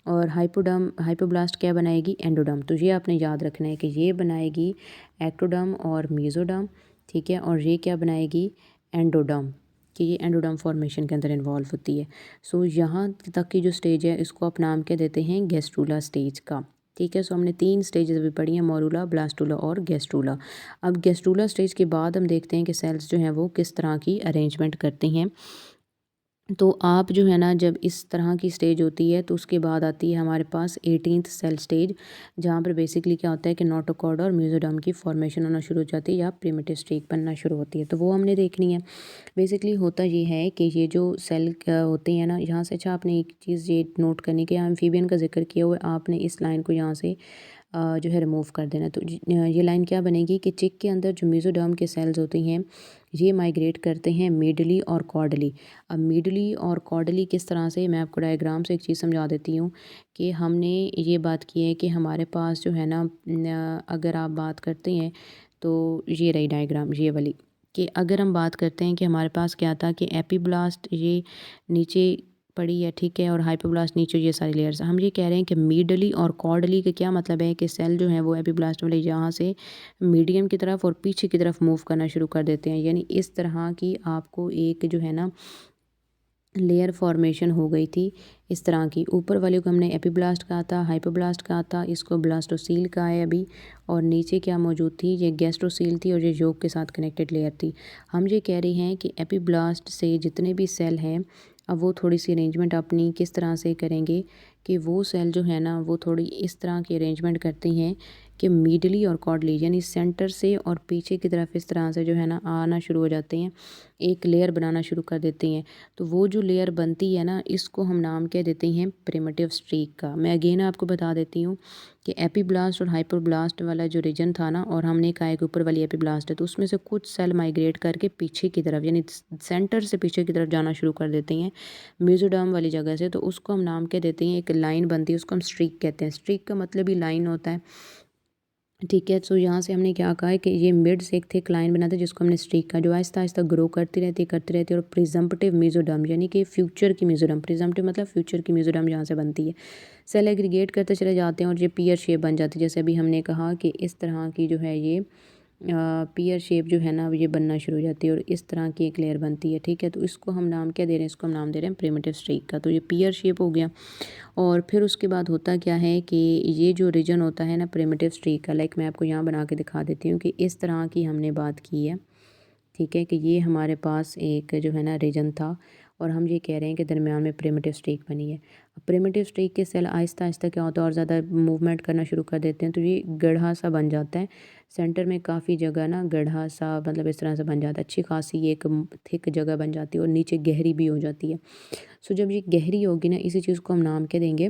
और हाइपोब्लास्ट क्या बनाएगी, एंडोडर्म। तो ये आपने याद रखना है कि ये बनाएगी एक्टोडर्म और मेसोडर्म, ठीक है, और ये क्या बनाएगी, एंडोडर्म, कि ये एंडोडर्म फॉर्मेशन के अंदर इन्वॉल्व होती है। सो यहाँ तक की जो स्टेज है इसको आप नाम क्या देते हैं, गेस्ट्रूला स्टेज का। ठीक है, सो हमने 3 स्टेजेस अभी पढ़ी हैं, मोरूला, ब्लास्टूला और गेस्ट्रूला। अब गेस्ट्रूला स्टेज के बाद हम देखते हैं कि सेल्स जो हैं वो किस तरह की अरेंजमेंट करते हैं। तो आप जो है ना, जब इस तरह की स्टेज होती है तो उसके बाद आती है हमारे पास 18th सेल स्टेज, जहाँ पर बेसिकली क्या होता है कि नोटोकॉर्ड और मेसोडर्म की फॉर्मेशन होना शुरू हो जाती है, या प्रिमिटिव स्ट्रीक बनना शुरू होती है, तो वो हमने देखनी है। बेसिकली होता ये है कि ये जो सेल होते हैं ना, यहाँ से, अच्छा आपने एक चीज़ ये नोट करनी कि एम्फीबियन का जिक्र किया हुआ है, आपने इस लाइन को यहाँ से जो है रिमूव कर देना। तो ये लाइन क्या बनेगी कि चिक के अंदर जो मेसोडर्म के सेल्स होती हैं ये माइग्रेट करते हैं मिडली और कॉर्डली। अब मिडली और कॉर्डली किस तरह से, मैं आपको डायग्राम से एक चीज़ समझा देती हूँ कि हमने ये बात की है कि हमारे पास जो है ना, अगर आप बात करते हैं तो ये रही डायग्राम, ये वाली, कि अगर हम बात करते हैं कि हमारे पास क्या था कि एपीब्लास्ट ये नीचे पड़ी है, ठीक है, और हाइपोब्लास्ट नीचे, ये सारी लेयर्स। हम ये कह रहे हैं कि मिडली और कॉर्डली का क्या मतलब है कि सेल जो है वो एपीब्लास्ट वाले यहाँ से मीडियम की तरफ और पीछे की तरफ मूव करना शुरू कर देते हैं। यानी इस तरह की आपको एक जो है ना लेयर फॉर्मेशन हो गई थी, इस तरह की। ऊपर वाले को हमने एपीब्लास्ट कहा था, हाइपोब्लास्ट कहा था, इसको ब्लास्टोसील कहा है अभी। और नीचे क्या मौजूद थी, ये गैस्ट्रोसील थी, और ये योग के साथ कनेक्टेड लेयर थी। हम ये कह रहे हैं कि एपीब्लास्ट से जितने भी सेल हैं, अब वो थोड़ी सी अरेंजमेंट अपनी किस तरह से करेंगे कि वो सेल जो है ना वो थोड़ी इस तरह की अरेंजमेंट करती हैं कि मिडली और कॉर्डली, यानी सेंटर से और पीछे की तरफ इस तरह से जो है ना आना शुरू हो जाते हैं, एक लेयर बनाना शुरू कर देते हैं। तो वो जो लेयर बनती है ना, इसको हम नाम क्या देते हैं, प्रिमिटिव स्ट्रीक का। मैं अगेन आपको बता देती हूँ कि एपीब्लास्ट और हाइपोब्लास्ट वाला जो रीजन था ना, और हमने कहा कि ऊपर वाली एपीब्लास्ट है, तो उसमें से कुछ सेल माइग्रेट करके पीछे की तरफ, यानी सेंटर से पीछे की तरफ जाना शुरू कर देते हैं मेसोडर्म वाली जगह से। तो उसको हम नाम क्या देते हैं, एक लाइन बनती है, उसको हम स्ट्रीक कहते हैं। स्ट्रीक का मतलब ही लाइन होता है, ठीक है। सो यहाँ से हमने क्या कहा है कि ये मिड से एक थिक लाइन बनाते हैं, जिसको हमने स्ट्रीक का, जो आहिस्ता आहिस्ता ग्रो करती रहती है। और प्रिजम्पटिव मेसोडर्म, यानी कि फ्यूचर की मेसोडर्म, प्रिजम्पटिव मतलब फ्यूचर की मेसोडर्म यहाँ से बनती है। सेल एग्रीगेट करते चले जाते हैं और ये पियर शेप बन जाती है। जैसे अभी हमने कहा कि इस तरह की जो है ये पियर शेप जो है ना ये बनना शुरू हो जाती है, और इस तरह की एक लेयर बनती है, ठीक है। तो इसको हम नाम क्या दे रहे हैं, इसको हम नाम दे रहे हैं प्रिमिटिव स्ट्रीक का। तो ये पियर शेप हो गया। और फिर उसके बाद होता क्या है कि ये जो रीजन होता है ना प्रिमिटिव स्ट्रीक का, लाइक मैं आपको यहाँ बना के दिखा देती हूँ कि इस तरह की हमने बात की है, ठीक है, कि ये हमारे पास एक जो है ना रीजन था, और हम ये कह रहे हैं कि दरमियान में प्रिमिटिव स्ट्रीक बनी है। अब प्रिमिटिव स्ट्रीक के सेल आहिस्ता आहिस्ता क्या होता है, और ज़्यादा मूवमेंट करना शुरू कर देते हैं, तो ये गड्ढा सा बन जाता है। सेंटर में काफ़ी जगह ना गड्ढा सा, मतलब इस तरह से बन जाता है, अच्छी खासी एक थिक जगह बन जाती है, और नीचे गहरी भी हो जाती है। सो जब ये गहरी होगी ना, इसी चीज़ को हम नाम क्या देंगे,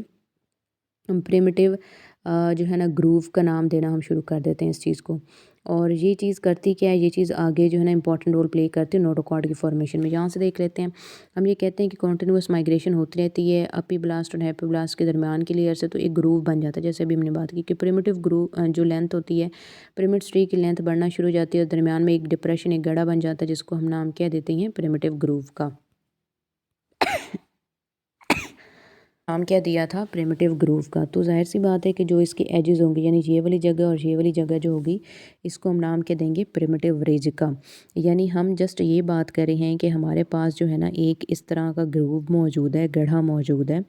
प्रिमिटिव जो है ना ग्रूव का नाम देना हम शुरू कर देते हैं इस चीज़ को। और ये चीज़ करती क्या है, ये चीज़ आगे जो है ना इंपॉर्टेंट रोल प्ले करती है नोटोकॉर्ड की फॉर्मेशन में। यहाँ से देख लेते हैं, हम ये कहते हैं कि कंटिन्यूअस माइग्रेशन होती रहती है एपिब्लास्ट और हैप्योब्लास्ट के दरमियान की लेयर से, तो एक ग्रूव बन जाता है। जैसे अभी हमने बात की कि प्रिमिटिव ग्रूव जो लेंथ होती है, पिरामिड ट्री की लेंथ बढ़ना शुरू हो जाती है और दरमियान में एक डिप्रेशन, एक गड़ा बन जाता है, जिसको हम नाम क्या देते हैं, प्रिमिटिव ग्रूव का। नाम क्या दिया था, प्रिमिटिव ग्रूव का। तो जाहिर सी बात है कि जो इसके एजेस होंगे, यानी ये वाली जगह और ये वाली जगह जो होगी, इसको हम नाम क्या देंगे, प्रिमिटिव रिज का। यानी हम जस्ट ये बात कर रहे हैं कि हमारे पास जो है ना एक इस तरह का ग्रूव मौजूद है, गढ़ा मौजूद है,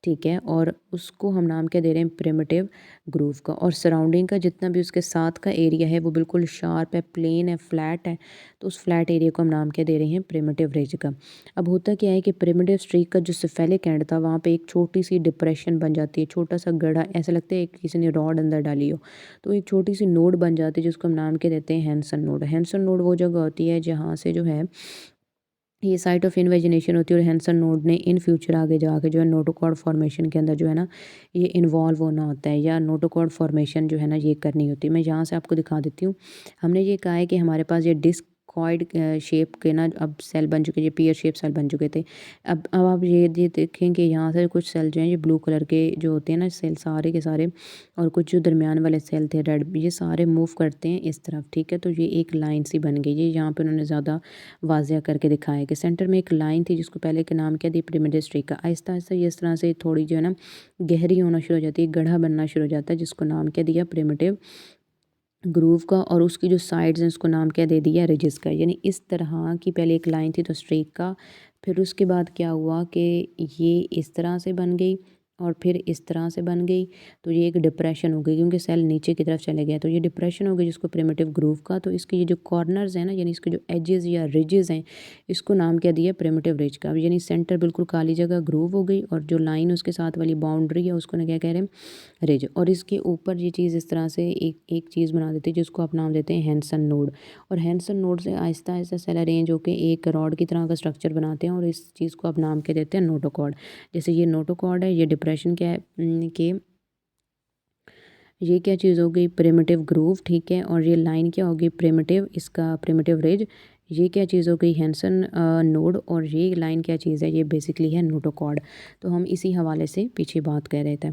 ठीक है, और उसको हम नाम क्या दे रहे हैं, प्रिमिटिव ग्रूव का। और सराउंडिंग का जितना भी उसके साथ का एरिया है वो बिल्कुल शार्प है, प्लेन है, फ्लैट है, तो उस फ्लैट एरिया को हम नाम क्या दे रहे हैं, प्रिमिटिव रिज का। अब होता क्या है कि प्रिमिटिव स्ट्रीक का जो सेफेलिक एंड था, वहाँ पे एक छोटी सी डिप्रेशन बन जाती है, छोटा सा गड्ढा, ऐसा लगता है किसी ने रॉड अंदर डाली हो, तो एक छोटी सी नोड बन जाती है, जिसको हम नाम क्या देते हैं, हैंसन नोड। हैंसन नोड वो जगह होती है जहाँ से जो है ये साइट ऑफ इन्वेजिनेशन होती है, और हैंसन नोड ने इन फ्यूचर आगे जाके जो है नोटोकॉर्ड फॉर्मेशन के अंदर जो है ना ये इन्वॉल्व होना होता है, या नोटोकॉर्ड फॉर्मेशन जो है ना ये करनी होती है। मैं यहाँ से आपको दिखा देती हूँ। हमने ये कहा है कि हमारे पास ये डिस्कॉइड शेप के ना अब सेल बन चुके, ये पीयर शेप सेल बन चुके थे। अब आप ये देखें कि यहाँ से कुछ सेल जो हैं ये ब्लू कलर के जो होते हैं ना सेल, सारे के सारे, और कुछ जो दरमियान वाले सेल थे रेड, ये सारे मूव करते हैं इस तरफ, ठीक है। तो ये एक लाइन सी बन गई है, यहाँ पे उन्होंने ज़्यादा वाजिया करके दिखाया कि सेंटर में एक लाइन थी जिसको पहले के नाम क्या दी, प्रिमिटिव स्ट्रीक का। आहिस्ता आहिस्ता ये इस तरह से थोड़ी जो है ना गहरी होना शुरू हो जाती है, गड्ढा बनना शुरू हो जाता है, जिसको नाम क्या दिया, प्रिमिटिव ग्रूव का। और उसकी जो साइड्स हैं उसको नाम क्या दे दिया, रिजिस का। यानी इस तरह की पहले एक लाइन थी तो स्ट्रीक का, फिर उसके बाद क्या हुआ कि ये इस तरह से बन गई और फिर इस तरह से बन गई, तो ये एक डिप्रेशन हो गई क्योंकि सेल नीचे की तरफ चले गए, तो ये डिप्रेशन हो गई जिसको प्रिमिटिव ग्रूव का। तो इसके ये जो कॉर्नर्स हैं ना, यानी इसके जो एजेस या रिजेस हैं, इसको नाम क्या दिया, प्रिमिटिव रिज का। यानी सेंटर बिल्कुल काली जगह ग्रूव हो गई, और जो लाइन उसके साथ वाली बाउंड्री है उसको ना क्या कह रहे हैं, रिज। और इसके ऊपर ये चीज़ इस तरह से एक एक चीज़ बना देती है जिसको आप नाम देते हैं हैंसन नोड। और हैंसन नोड से आहिस्ता आहिस्ता सेल अरेंज होकर एक रॉड की तरह का स्ट्रक्चर बनाते हैं, और इस चीज़ को आप नाम क्या देते हैं, नोटोकॉर्ड। जैसे ये नोटोकॉर्ड है, ये डिप्रेशन क्या है कि ये क्या चीज़ हो गई, प्रिमिटिव ग्रूव, ठीक है। और ये लाइन क्या होगी, प्रिमिटिव, इसका प्रिमिटिव रिज। ये क्या चीज़ हो गई, हैंसन नोड। और ये लाइन क्या चीज़ है, ये बेसिकली है नोटोकॉर्ड। तो हम इसी हवाले से पीछे बात कर रहे थे,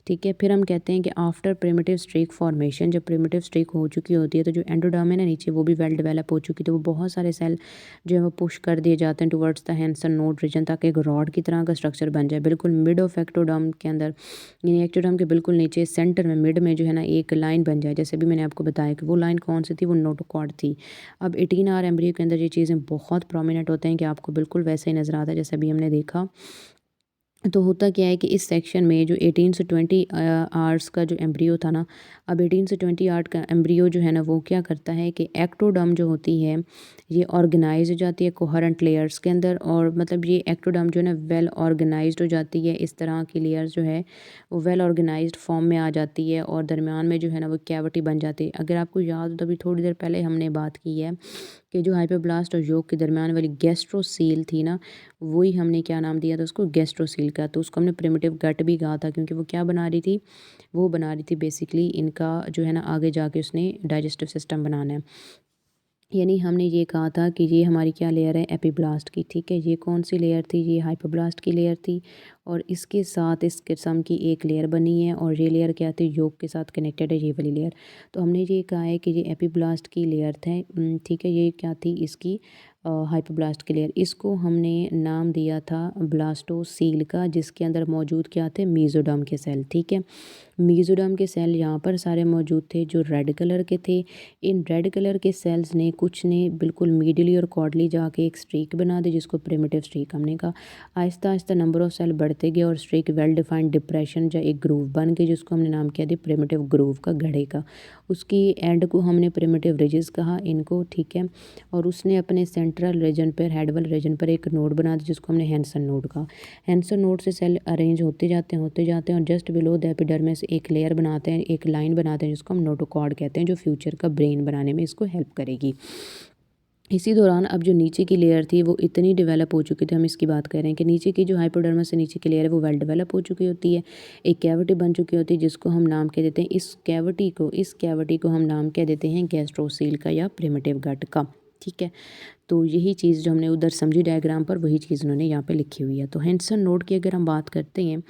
ठीक है। फिर हम कहते हैं कि आफ्टर प्रिमिटिव स्ट्रीक फॉर्मेशन, जब प्रिमिटिव स्ट्रीक हो चुकी होती है तो जो एंडोडर्म है ना नीचे, वो भी वेल डेवलप हो चुकी, तो वो बहुत सारे सेल जो है वो पुश कर दिए जाते हैं towards the Hensen node region, ताकि एक रॉड की तरह का स्ट्रक्चर बन जाए बिल्कुल मिड ऑफ एक्टोडर्म के अंदर, यानी एक्टोडर्म के बिल्कुल नीचे सेंटर में, मिड में जो है ना एक लाइन बन जाए। जैसे भी मैंने आपको बताया कि वो लाइन कौन सी थी, वो नोटोकॉर्ड थी। अब 18R एम्ब्रियो के अंदर ये चीज़ें बहुत प्रोमिनेंट होते हैं कि आपको बिल्कुल वैसे ही नज़र आता है जैसे अभी हमने देखा। तो होता क्या है कि इस सेक्शन में जो 18 से 20 आवर्स का जो एम्ब्रियो था ना, अब 18 से 20 आवर्स का एम्ब्रियो जो है ना वो क्या करता है कि एक्टोडर्म जो होती है ये ऑर्गेनाइज हो जाती है कोहेरेंट लेयर्स के अंदर, और मतलब ये एक्टोडर्म जो है ना वेल ऑर्गेनाइज्ड हो जाती है। इस तरह की लेयर्स जो है वो वेल ऑर्गेनाइज्ड फॉर्म में आ जाती है, और दरमियान में जो है ना वो कैविटी बन जाती है। अगर आपको याद हो तो अभी थोड़ी देर पहले हमने बात की है कि जो हाइपोब्लास्ट और योक के दरमियान वाली गैस्ट्रोसील थी ना, वही हमने क्या नाम दिया था उसको, गैस्ट्रोसील का। तो उसको हमने प्रिमिटिव गट भी कहा था, क्योंकि वो क्या बना रही थी, वो बना रही थी बेसिकली इनका जो है ना आगे जाके उसने डाइजेस्टिव सिस्टम बनाना है। यानी हमने ये कहा था कि ये हमारी क्या लेयर है, एपिब्लास्ट की, ठीक है। ये कौन सी लेयर थी, ये हाइपोब्लास्ट की लेयर थी, और इसके साथ इस किस्म की एक लेयर बनी है, और ये लेयर क्या थी, योग के साथ कनेक्टेड है ये वाली लेयर। तो हमने ये कहा है कि ये एपिब्लास्ट की लेयर थे, ठीक है। ये क्या थी, इसकी हाइपोब्लास्ट की लेयर। इसको हमने नाम दिया था ब्लास्टोसील का, जिसके अंदर मौजूद क्या थे, मीजोडर्म के सेल, ठीक है। मीजोडर्म के सेल यहाँ पर सारे मौजूद थे जो रेड कलर के थे। इन रेड कलर के सेल्स ने कुछ ने बिल्कुल मीडियली और कॉर्डली जाके एक स्ट्रीक बना दी, जिसको प्रिमिटिव स्ट्रीक हमने कहा। Aahista Aahista number of cell बढ़ते गए और स्ट्रीक वेल डिफाइंड डिप्रेशन या एक ग्रूव बन गई, जिसको हमने नाम किया दिया प्रिमिटिव ग्रूव का, घड़े का। उसकी एंड को हमने प्रिमिटिव रिजेस कहा इनको, ठीक है। और उसने अपने सेंट्रल रीजन पर, हेड वाले रीजन पर एक नोड बना दिया जिसको हमने हैंसन नोड कहा। हैंसन नोड से सेल अरेंज होते जाते हैं और जस्ट बिलो द एपिडर्मिस एक लेयर बनाते हैं, एक लाइन बनाते हैं जिसको हम नोटोकॉर्ड कहते हैं, जो फ्यूचर का ब्रेन बनाने में इसको हेल्प करेगी। इसी दौरान अब जो नीचे की लेयर थी वो इतनी डेवलप हो चुकी थी, हम इसकी बात कर रहे हैं कि नीचे की जो हाइपोडर्मस से नीचे की लेयर है वो वेल डेवलप हो चुकी होती है, एक कैविटी बन चुकी होती है जिसको हम नाम कह देते हैं, इस कैविटी को हम नाम कह देते हैं गैस्ट्रोसील का या प्रिमिटिव गट का। ठीक है, तो यही चीज़ जो हमने उधर समझी डायग्राम पर, वही चीज़ उन्होंने यहाँ पे लिखी हुई है। तो हेंसन नोड की अगर हम बात करते हैं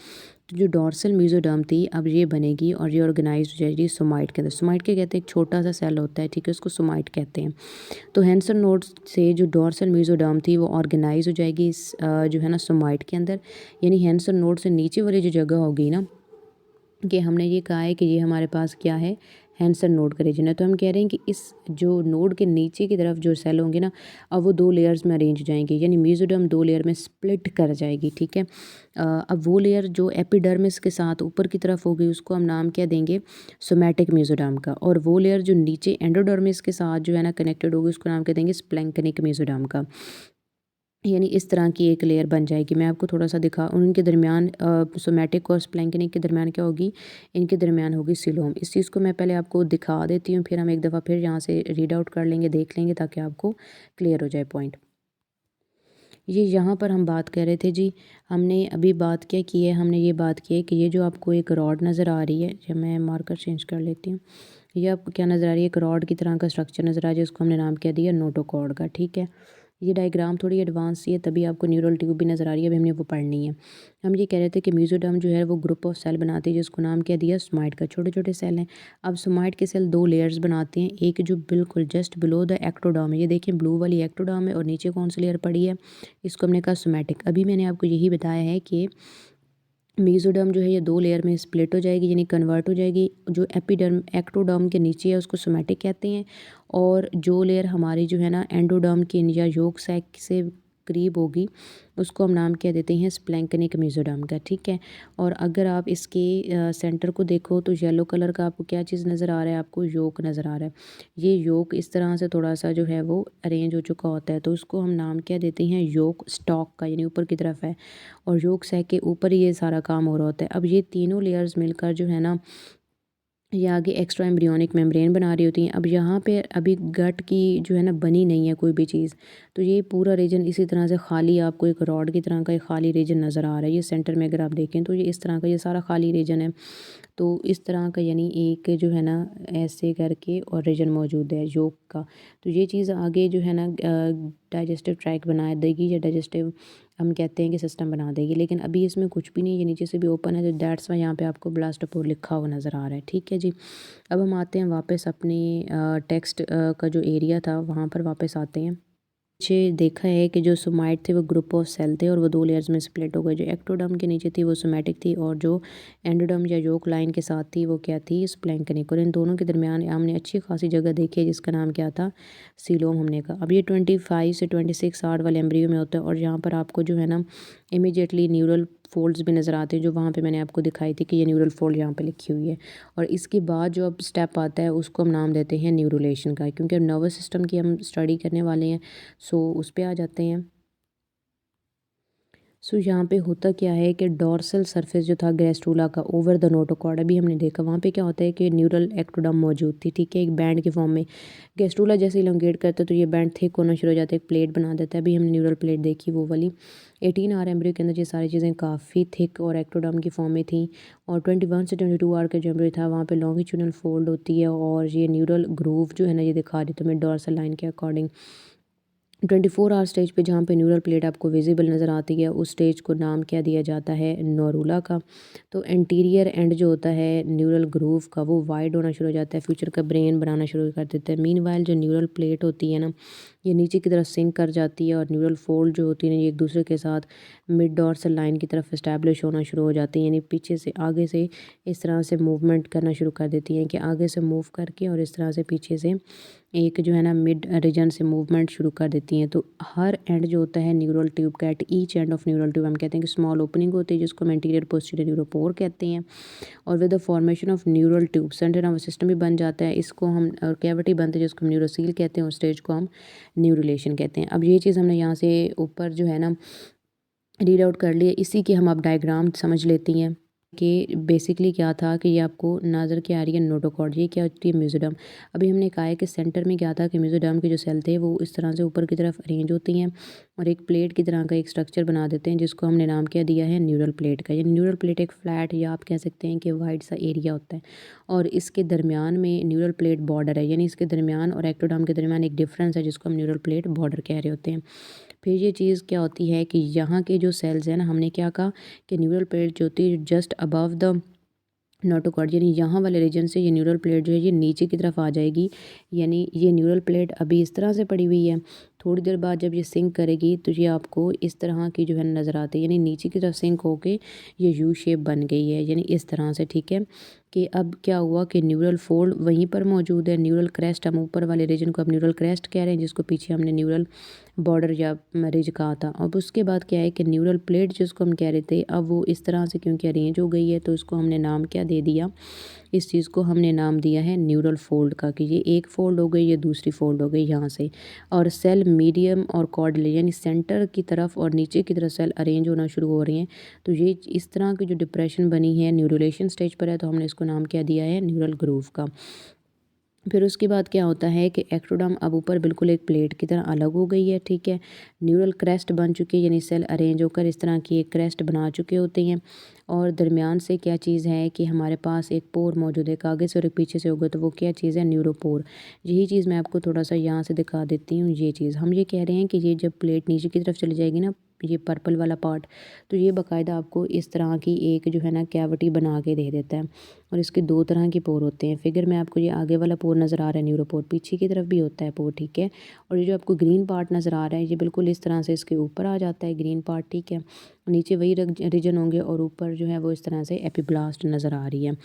तो जो डॉर्सल मेसोडर्म थी अब ये बनेगी और ये ऑर्गेनाइज हो जाएगी सोमाइट के अंदर। सोमाइट क्या कहते हैं, एक छोटा सा सेल होता है, ठीक है, उसको सोमाइट कहते हैं। तो हेंसन नोड से जो डॉर्सल मेसोडर्म थी वो ऑर्गेनाइज हो जाएगी इस जो है ना सोमाइट के अंदर। यानी हेंसन नोड से नीचे वाली जो जगह होगी ना, कि हमने ये कहा है कि ये हमारे पास क्या है, हैंसन नोड का रीजन है। तो हम कह रहे हैं कि इस जो नोड के नीचे की तरफ जो सेल होंगे ना, अब वो दो लेयर्स में अरेंज हो जाएंगे, यानी मेसोडर्म दो लेयर में स्प्लिट कर जाएगी। ठीक है, अब वो लेयर जो एपिडर्मिस के साथ ऊपर की तरफ होगी उसको हम नाम क्या देंगे, सोमैटिक मेसोडर्म का। और वो लेयर जो नीचे एंडोडर्मिस के साथ जो है ना कनेक्टेड होगी उसको नाम क्या देंगे, स्प्लैंक्निक मेसोडर्म का। यानी इस तरह की एक लेयर बन जाएगी। मैं आपको थोड़ा सा दिखा, उनके दरमियान सोमैटिक और स्प्लैंक्निक के दरमियान क्या होगी, इनके दरमियान होगी सीलोम। इस चीज़ को मैं पहले आपको दिखा देती हूँ, फिर हम एक दफ़ा फिर यहाँ से रीड आउट कर लेंगे, देख लेंगे, ताकि आपको क्लियर हो जाए पॉइंट। ये यहाँ पर हम बात कर रहे थे जी, हमने अभी बात क्या की है, हमने ये बात की है कि ये जो आपको एक रॉड नज़र आ रही है, जब मैं मार्कर चेंज कर लेती हूँ, ये आपको क्या नज़र आ रही है, एक रॉड की तरह का स्ट्रक्चर नज़र आ रहा है जिसको हमने नाम क्या दिया, नोटोकॉर्ड का। ठीक है, ये डायग्राम थोड़ी एडवांस सी है, तभी आपको न्यूरल ट्यूब भी नज़र आ रही है, अभी हमने वो पढ़नी है। हम ये कह रहे थे कि मेसोडर्म जो है वो ग्रुप ऑफ सेल बनाती है जिसको नाम क्या दिया, सोमाइट का। छोटे छोटे सेल हैं। अब सोमाइट के सेल दो लेयर्स बनाते हैं, एक जो बिल्कुल जस्ट बिलो द एक्टोडर्म है, ये देखिए ब्लू वाली एक्टोडर्म है, और नीचे कौन सी लेयर पड़ी है, इसको हमने कहा सोमैटिक। अभी मैंने आपको यही बताया है कि मेसोडर्म जो है ये दो लेयर में स्प्लिट हो जाएगी, यानी कन्वर्ट हो जाएगी। जो एपिडर्म एक्टोडर्म के नीचे है उसको सोमैटिक कहते हैं, और जो लेयर हमारी जो है ना एंडोडर्म की या योक सैक से करीब होगी उसको हम नाम क्या देते हैं, स्प्लैंक्निक मेसोडर्म का। ठीक है, और अगर आप इसके सेंटर को देखो तो येलो कलर का आपको क्या चीज़ नज़र आ रहा है, आपको योक नज़र आ रहा है। ये योक इस तरह से थोड़ा सा जो है वो अरेंज हो चुका होता है, तो उसको हम नाम क्या देते हैं, योक स्टॉक का, यानी ऊपर की तरफ है, और योग सैक के ऊपर ही ये सारा काम हो रहा होता है। अब ये तीनों लेयर्स मिलकर जो है ना, ये आगे एक्स्ट्रा एम्ब्रियोनिक मेम्ब्रेन बना रही होती हैं। अब यहाँ पे अभी गट की जो है ना बनी नहीं है कोई भी चीज़, तो ये पूरा रीजन इसी तरह से खाली, आपको एक रॉड की तरह का एक खाली रीजन नज़र आ रहा है। ये सेंटर में अगर आप देखें तो ये इस तरह का ये सारा खाली रीजन है। तो इस तरह का यानी एक जो है ना ऐसे करके और रीजन मौजूद है योग का। तो ये चीज़ आगे जो है ना डाइजेस्टिव ट्रैक बना देगी, या डाइजेस्टिव हम कहते हैं कि सिस्टम बना देगी, लेकिन अभी इसमें कुछ भी नहीं है, नीचे से भी ओपन है, तो दैट्स वाई यहाँ पे आपको ब्लास्टोपोर लिखा हुआ नज़र आ रहा है। ठीक है जी, अब हम आते हैं वापस अपने टेक्स्ट का जो एरिया था वहाँ पर वापस आते हैं। पीछे देखा है कि जो सोमाइट थे वो ग्रुप ऑफ सेल थे और वो दो लेयर्स में स्प्लिट हो गए। जो एक्टोडर्म के नीचे थी वो सोमैटिक थी, और जो एंडोडर्म या योक लाइन के साथ थी वो क्या थी, स्प्लैंक्निक। और इन दोनों के दरमियान हमने अच्छी खासी जगह देखी है जिसका नाम क्या था, सीलोम हमने कहा। अब ये 25 से 26 आर्ड वाले एम्ब्रियो में होता है, और यहाँ पर आपको जो है ना इमीडिएटली न्यूरल फोल्ड्स भी नज़र आते हैं, जो वहाँ पे मैंने आपको दिखाई थी कि ये न्यूरल फोल्ड यहाँ पे लिखी हुई है। और इसके बाद जो अब स्टेप आता है उसको हम नाम देते हैं न्यूरुलेशन का, क्योंकि अब नर्वस सिस्टम की हम स्टडी करने वाले हैं। सो उस पे आ जाते हैं। सो यहाँ पे होता क्या है कि डॉर्सल सरफेस जो था गैस्ट्रूला का ओवर द नोटोकॉर्ड, अभी हमने देखा वहाँ पे क्या होता है कि न्यूरल एक्टोडर्म मौजूद थी। ठीक है, एक बैंड के फॉर्म में गैस्ट्रूला जैसे इलोंगेट करता है तो ये बैंड थिक होना शुरू हो जाता है, एक प्लेट बना देता है। अभी हमने न्यूरल प्लेट देखी वो वाली। 18 आर एम्ब्रियो के अंदर ये सारी चीज़ें काफ़ी थिक और एक्टोडर्म की फॉर्म में थी। और 21 से 22 आर का जो एम्ब्रियो था वहाँ पे लॉन्गिट्यूडनल फोल्ड होती है, और ये न्यूरल ग्रूव जो है ना ये दिखा रही तो मैं डॉर्सल लाइन के अकॉर्डिंग। 24 आवर स्टेज पे जहाँ पे न्यूरल प्लेट आपको विजिबल नज़र आती है उस स्टेज को नाम क्या दिया जाता है, नोरूला का। तो एंटीरियर एंड जो होता है न्यूरल ग्रूव का वो वाइड होना शुरू हो जाता है, फ्यूचर का ब्रेन बनाना शुरू कर देता है। मीनवाइल जो न्यूरल प्लेट होती है ना ये नीचे की तरफ सिंक कर जाती है, और न्यूरल फोल्ड जो होती है ये एक दूसरे के साथ मिड डॉर्सल लाइन की तरफ इस्टेब्लिश होना शुरू हो जाती है, यानी पीछे से आगे से इस तरह से मूवमेंट करना शुरू कर देती हैं कि आगे से मूव करके और इस तरह से पीछे से एक जो है ना मिड रीजन से मूवमेंट शुरू कर देती हैं। तो हर एंड जो होता है न्यूरल ट्यूब का, at each end of neural tube हम कहते हैं कि स्मॉल ओपनिंग होती है जिसको हम एंटीरियर पोस्टीरियर न्यूरोपोर कहते हैं। और with the formation of neural tube central nervous system भी बन जाता है, इसको हम और कैविटी बनते हैं जिसको हम न्यूरोसील कहते हैं, उस स्टेज को हम न्यूरुलेशन कहते हैं। अब ये चीज़ हमने यहाँ से ऊपर जो है ना रीड आउट कर ली है, इसी के हम अब डायग्राम समझ लेती हैं। कि बेसिकली क्या था कि ये आपको नज़र क्या आ रही है नोटोकॉर्ड, ये क्या होती है मेसोडर्म। अभी हमने कहा है कि सेंटर में क्या था कि मेसोडर्म के जो सेल थे वो इस तरह से ऊपर की तरफ अरेंज होती हैं और एक प्लेट की तरह का एक स्ट्रक्चर बना देते हैं, जिसको हमने नाम क्या दिया है न्यूरल प्लेट का। यानी न्यूरल प्लेट एक फ्लैट या आप कह सकते हैं कि वाइड सा एरिया होता है और इसके दरमियान में न्यूरल प्लेट बॉर्डर है, यानी इसके दरमियान और एक्टोडर्म के दरमियान एक डिफरेंस है जिसको हम न्यूरल प्लेट बॉर्डर कह रहे होते हैं। फिर ये चीज़ क्या होती है कि यहाँ के जो सेल्स हैं ना, हमने क्या कहा कि न्यूरल प्लेट जो होती है जस्ट अबव द नोटोकॉर्ड, यानी यहाँ वाले रीजन से ये न्यूरल प्लेट जो है ये नीचे की तरफ आ जाएगी। यानी ये न्यूरल प्लेट अभी इस तरह से पड़ी हुई है, थोड़ी देर बाद जब ये सिंक करेगी तो ये आपको इस तरह की जो है नज़र आती है, यानी नीचे की तरफ सिंक होके ये यू शेप बन गई है, यानी इस तरह से। ठीक है कि अब क्या हुआ कि न्यूरल फोल्ड वहीं पर मौजूद है, न्यूरल क्रेस्ट, हम ऊपर वाले रीजन को अब न्यूरल क्रेस्ट कह रहे हैं, जिसको पीछे हमने न्यूरल बॉर्डर या रिज कहा था। अब उसके बाद क्या है कि न्यूरल प्लेट जिसको हम कह रहे थे, अब वो इस तरह से क्योंकि अरेंज हो गई है तो इसको हमने नाम क्या दे दिया, इस चीज़ को हमने नाम दिया है न्यूरल फोल्ड का, कि ये एक फोल्ड हो गई, ये दूसरी फोल्ड हो गई यहाँ से। और सेल मीडियम और कॉर्डल यानी सेंटर की तरफ और नीचे की तरफ सेल अरेंज होना शुरू हो रही हैं। तो ये इस तरह की जो डिप्रेशन बनी है न्यूरुलेशन स्टेज पर है, तो हमने इसको नाम क्या दिया है न्यूरल ग्रूव का। फिर उसके बाद क्या होता है कि एक्टोडर्म अब ऊपर बिल्कुल एक प्लेट की तरह अलग हो गई है। ठीक है, न्यूरल क्रेस्ट बन चुकी है, यानी सेल अरेंज होकर इस तरह की एक क्रेस्ट बना चुके होते हैं। और दरमियान से क्या चीज़ है कि हमारे पास एक पोर मौजूद है, एक आगे से और एक पीछे से होगा, तो वो क्या चीज़ है न्यूरोपोर। यही चीज़ मैं आपको थोड़ा सा यहाँ से दिखा देती हूँ। ये चीज़ हम ये कह रहे हैं कि ये जब प्लेट नीचे की तरफ चली जाएगी ना, ये पर्पल वाला पार्ट, तो ये बाकायदा आपको इस तरह की एक जो है ना कैविटी बना के दे देता है। और इसके दो तरह के पोर होते हैं। फिगर में आपको ये आगे वाला पोर नज़र आ रहा है न्यूरोपोर, पीछे की तरफ भी होता है पोर। ठीक है, और ये जो आपको ग्रीन पार्ट नज़र आ रहा है ये बिल्कुल इस तरह से इसके ऊपर आ जाता है ग्रीन पार्ट। ठीक है, नीचे वही रीजन होंगे और ऊपर जो है वो इस तरह से एपिब्लास्ट नज़र आ रही है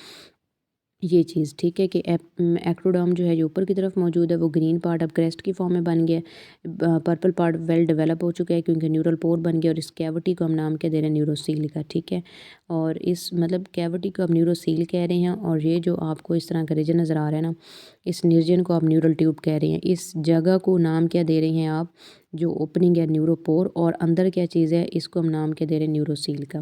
ये चीज़। ठीक है कि एक्टोडर्म जो है जो ऊपर की तरफ मौजूद है वो ग्रीन पार्ट अब क्रेस्ट की फॉर्म में बन गया, पर्पल पार्ट वेल डेवलप हो चुका है क्योंकि न्यूरल पोर बन गया। और इस कैविटी को हम नाम क्या दे रहे हैं न्यूरोसील का। ठीक है, और इस मतलब कैविटी को आप न्यूरोसील कह रहे हैं। और ये जो आपको इस तरह का रीजन नज़र आ रहा है ना, इस रीजन को आप न्यूरल ट्यूब कह रहे हैं। इस जगह को नाम क्या दे रहे हैं आप, जो ओपनिंग है न्यूरोपोर, और अंदर क्या चीज़ है इसको हम नाम क्या दे रहे हैं न्यूरोसील का।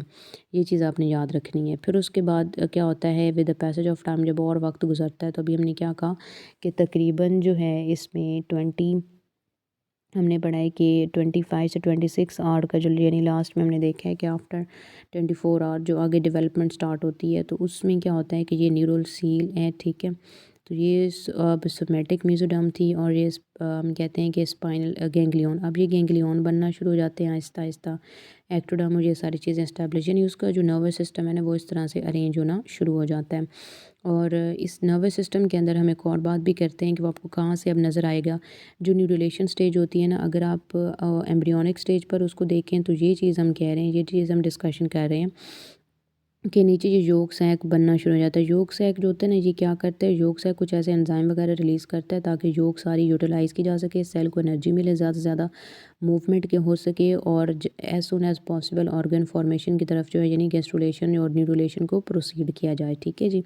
ये चीज़ आपने याद रखनी है। फिर उसके बाद क्या होता है with the passage of time, जब और वक्त गुजरता है, तो अभी हमने क्या कहा कि तकरीबन जो है इसमें 20 हमने पढ़ा है कि 25 से 26 आवर का जो, यानी लास्ट में हमने देखा है कि आफ्टर 24 आवर जो आगे डेवलपमेंट स्टार्ट होती है, तो उसमें क्या होता है कि ये न्यूरल सील है। ठीक है, तो ये सोमेटिक मेसोडर्म थी और ये हम कहते हैं कि स्पाइनल गैंग्लियन। अब ये गैंग्लियन बनना शुरू हो जाते हैं आहिस्ता आहिस्ता, एक्टोडर्म और ये सारी चीज़ें इस्टेब्लिश, यानी उसका जो नर्वस सिस्टम है ना वो इस तरह से अरेंज होना शुरू हो जाता है। और इस नर्वस सिस्टम के अंदर हम एक और बात भी करते हैं कि वो आपको कहाँ से अब नज़र आएगा। जो न्यूरुलेशन स्टेज होती है ना, अगर आप एम्ब्रियोनिक स्टेज पर उसको देखें तो ये चीज़ हम कह रहे हैं, ये चीज़ हम डिस्कशन कर रहे हैं के नीचे ये योग सैक बनना शुरू हो जाता है। योग सैक जो होता है ना, ये क्या करता है, योग सैक कुछ ऐसे एंजाइम वगैरह रिलीज़ करता है ताकि योग सारी यूटिलाइज़ की जा सके, सेल को एनर्जी मिले, ज़्यादा से ज़्यादा मूवमेंट के हो सके, और as soon as possible organ formation की तरफ जो है यानी गैस्ट्रुलेशन और न्यूरुलेशन को प्रोसीड किया जाए। ठीक है जी,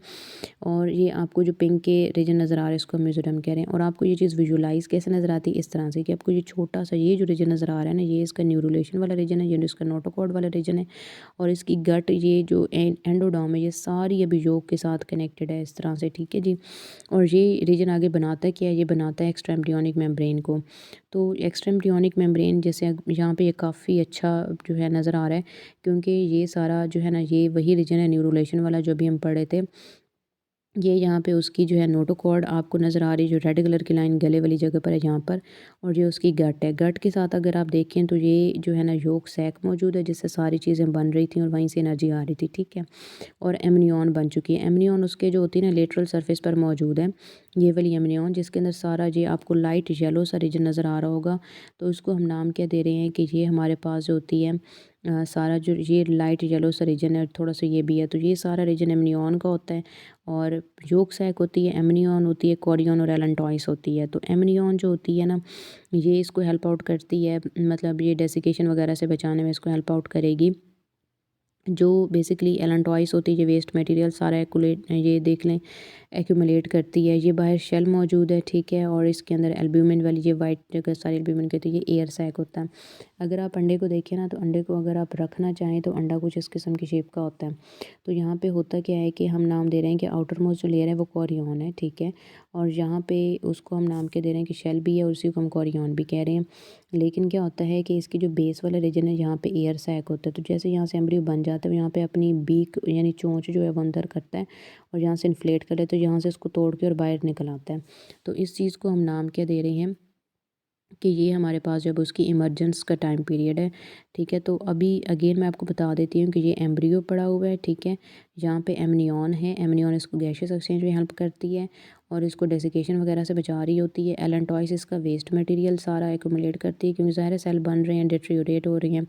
और ये आपको जो पिंक के रीजन नज़र आ रहा है इसको मेसोडर्म कह रहे हैं। और आपको ये चीज़ विजुलाइज़ कैसे नज़र आती है, इस तरह से कि आपको ये छोटा सा ये जो रीजन नज़र आ रहा है ना, ये इसका न्यूरुलेशन वाला रीजन है, ये इसका नोटोकॉर्ड वाला रीजन है, और इसकी गट ये जो एंडोडर्म है ये सारी अभी योग के साथ कनेक्टेड है इस तरह से। ठीक है जी, और ये रीजन आगे बनाता है क्या, ये बनाता है एक्सट्रेम्ब्रियोनिक मेम्ब्रेन को। तो एक्सट्रेम्ब्रियोनिक मेम्ब्रेन जैसे यहाँ पे ये काफ़ी अच्छा जो है नज़र आ रहा है, क्योंकि ये सारा जो है ना ये वही रीजन है न्यूरुलेशन वाला जो अभी हम पढ़े थे। ये यहाँ पे उसकी जो है नोटोकॉर्ड आपको नज़र आ रही है, जो रेड कलर की लाइन गले वाली जगह पर है यहाँ पर, और ये उसकी गट है। गट के साथ अगर आप देखें तो ये जो है ना योग सैक मौजूद है जिससे सारी चीज़ें बन रही थी और वहीं से एनर्जी आ रही थी। ठीक है, और एमनियन बन चुकी है। एमनियन उसके जो होती है ना लेटरल सरफेस पर मौजूद है, ये वाली एमनियन, जिसके अंदर सारा ये आपको लाइट येलो सा रीजन नज़र आ रहा होगा। तो उसको हम नाम क्या दे रहे हैं कि ये हमारे पास जो होती है सारा जो ये लाइट येलो सा रीजन है, थोड़ा सा ये भी है, तो ये सारा रीजन एमनियन का होता है। और योग सैक होती है, एमनियन होती है, कोरियन और एलेंटॉइस होती है। तो एमनियन जो होती है ना, ये इसको हेल्प आउट करती है, मतलब ये डेसिकेशन वगैरह से बचाने में इसको हेल्प आउट करेगी। जो बेसिकली एलेंटॉइस होती है, ये वेस्ट मटेरियल सारा ये देख लें एक्यूमुलेट करती है। ये बाहर शेल मौजूद है, ठीक है, और इसके अंदर एल्ब्यूमिन वाली ये वाइट जगह सारी एल्ब्यूमिन कहती है, ये एयर सैक होता है। अगर आप अंडे को देखें ना, तो अंडे को अगर आप रखना चाहें तो अंडा कुछ इस किस्म की शेप का होता है। तो यहाँ पे होता क्या है कि हम नाम दे रहे हैं कि आउटर मोस्ट जो लेयर है वो कोरियन है, ठीक है, और यहाँ पे उसको हम नाम के दे रहे हैं कि शेल भी है और उसी को हम कोरियन भी कह रहे हैं। लेकिन क्या होता है कि इसकी जो बेस वाला रीजन है, यहाँ पे एयर सैक होता है। तो जैसे यहाँ से एम्ब्रियो बन जाता है, यहाँ पे अपनी बीक यानी चोंच जो है वो अंदर करता है और यहाँ से इन्फ्लेट कर लेते, तो यहाँ से इसको तोड़ के और बाहर निकल आता है। तो इस चीज़ को हम नाम क्या दे रहे हैं कि ये हमारे पास जब उसकी इमरजेंस का टाइम पीरियड है, ठीक है। तो अभी अगेन मैं आपको बता देती हूँ कि ये एम्ब्रियो पड़ा हुआ है, ठीक है। यहाँ पे एमनियॉन है, एमनियॉन इसको गैशियस एक्सचेंज में हेल्प करती है और इसको डेसिकेशन वगैरह से बचा रही होती है। एलेंटॉइस इसका वेस्ट मटेरियल सारा एक्यूमुलेट करती है, क्योंकि ज़ाहिर सेल बन रहे हैं, डिट्रियोरेट हो रही हैं,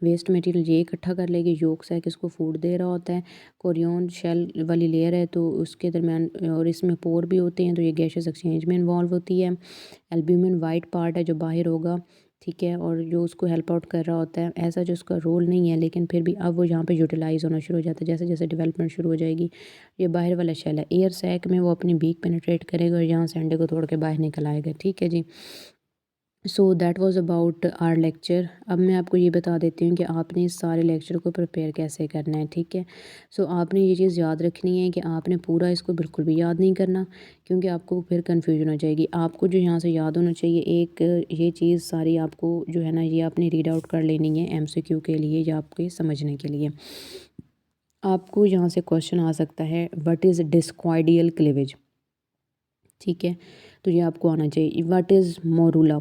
वेस्ट मटेरियल ये इकट्ठा कर लेगी। योक सैक इसको फूड दे रहा होता है। कोरियन शेल वाली लेयर है तो उसके दरमियान और इसमें पोर भी होते हैं, तो ये गैशियस एक्सचेंज में इन्वॉल्व होती है। एल्ब्यूमिन वाइट पार्ट है जो बाहर होगा, ठीक है, और जो उसको हेल्प आउट कर रहा होता है। ऐसा जो उसका रोल नहीं है, लेकिन फिर भी अब वो यहाँ पे यूटिलाइज़ होना शुरू हो जाता है जैसे जैसे डेवलपमेंट शुरू हो जाएगी। ये बाहर वाला शेल है, एयर सैक में वो अपनी बीक पेनिट्रेट करेगा और यहाँ से अंडे को तोड़ के बाहर निकल आएगा, ठीक है जी। So that was about our lecture. अब मैं आपको ये बता देती हूँ कि आपने इस सारे लेक्चर को प्रिपेयर कैसे करना है, ठीक है। सो आपने ये चीज़ याद रखनी है कि आपने पूरा इसको बिल्कुल भी याद नहीं करना, क्योंकि आपको फिर कन्फ्यूजन हो जाएगी। आपको जो यहाँ से याद होना चाहिए, एक ये चीज़ सारी आपको जो है ना, ये आपने रीड आउट कर लेनी है एमसीक्यू के लिए या आपके समझने के लिए। आपको यहाँ से क्वेश्चन आ सकता है, व्हाट इज़ डिस्क्वाइडियल क्लीवेज, ठीक है, तो ये आपको आना चाहिए। What is morula,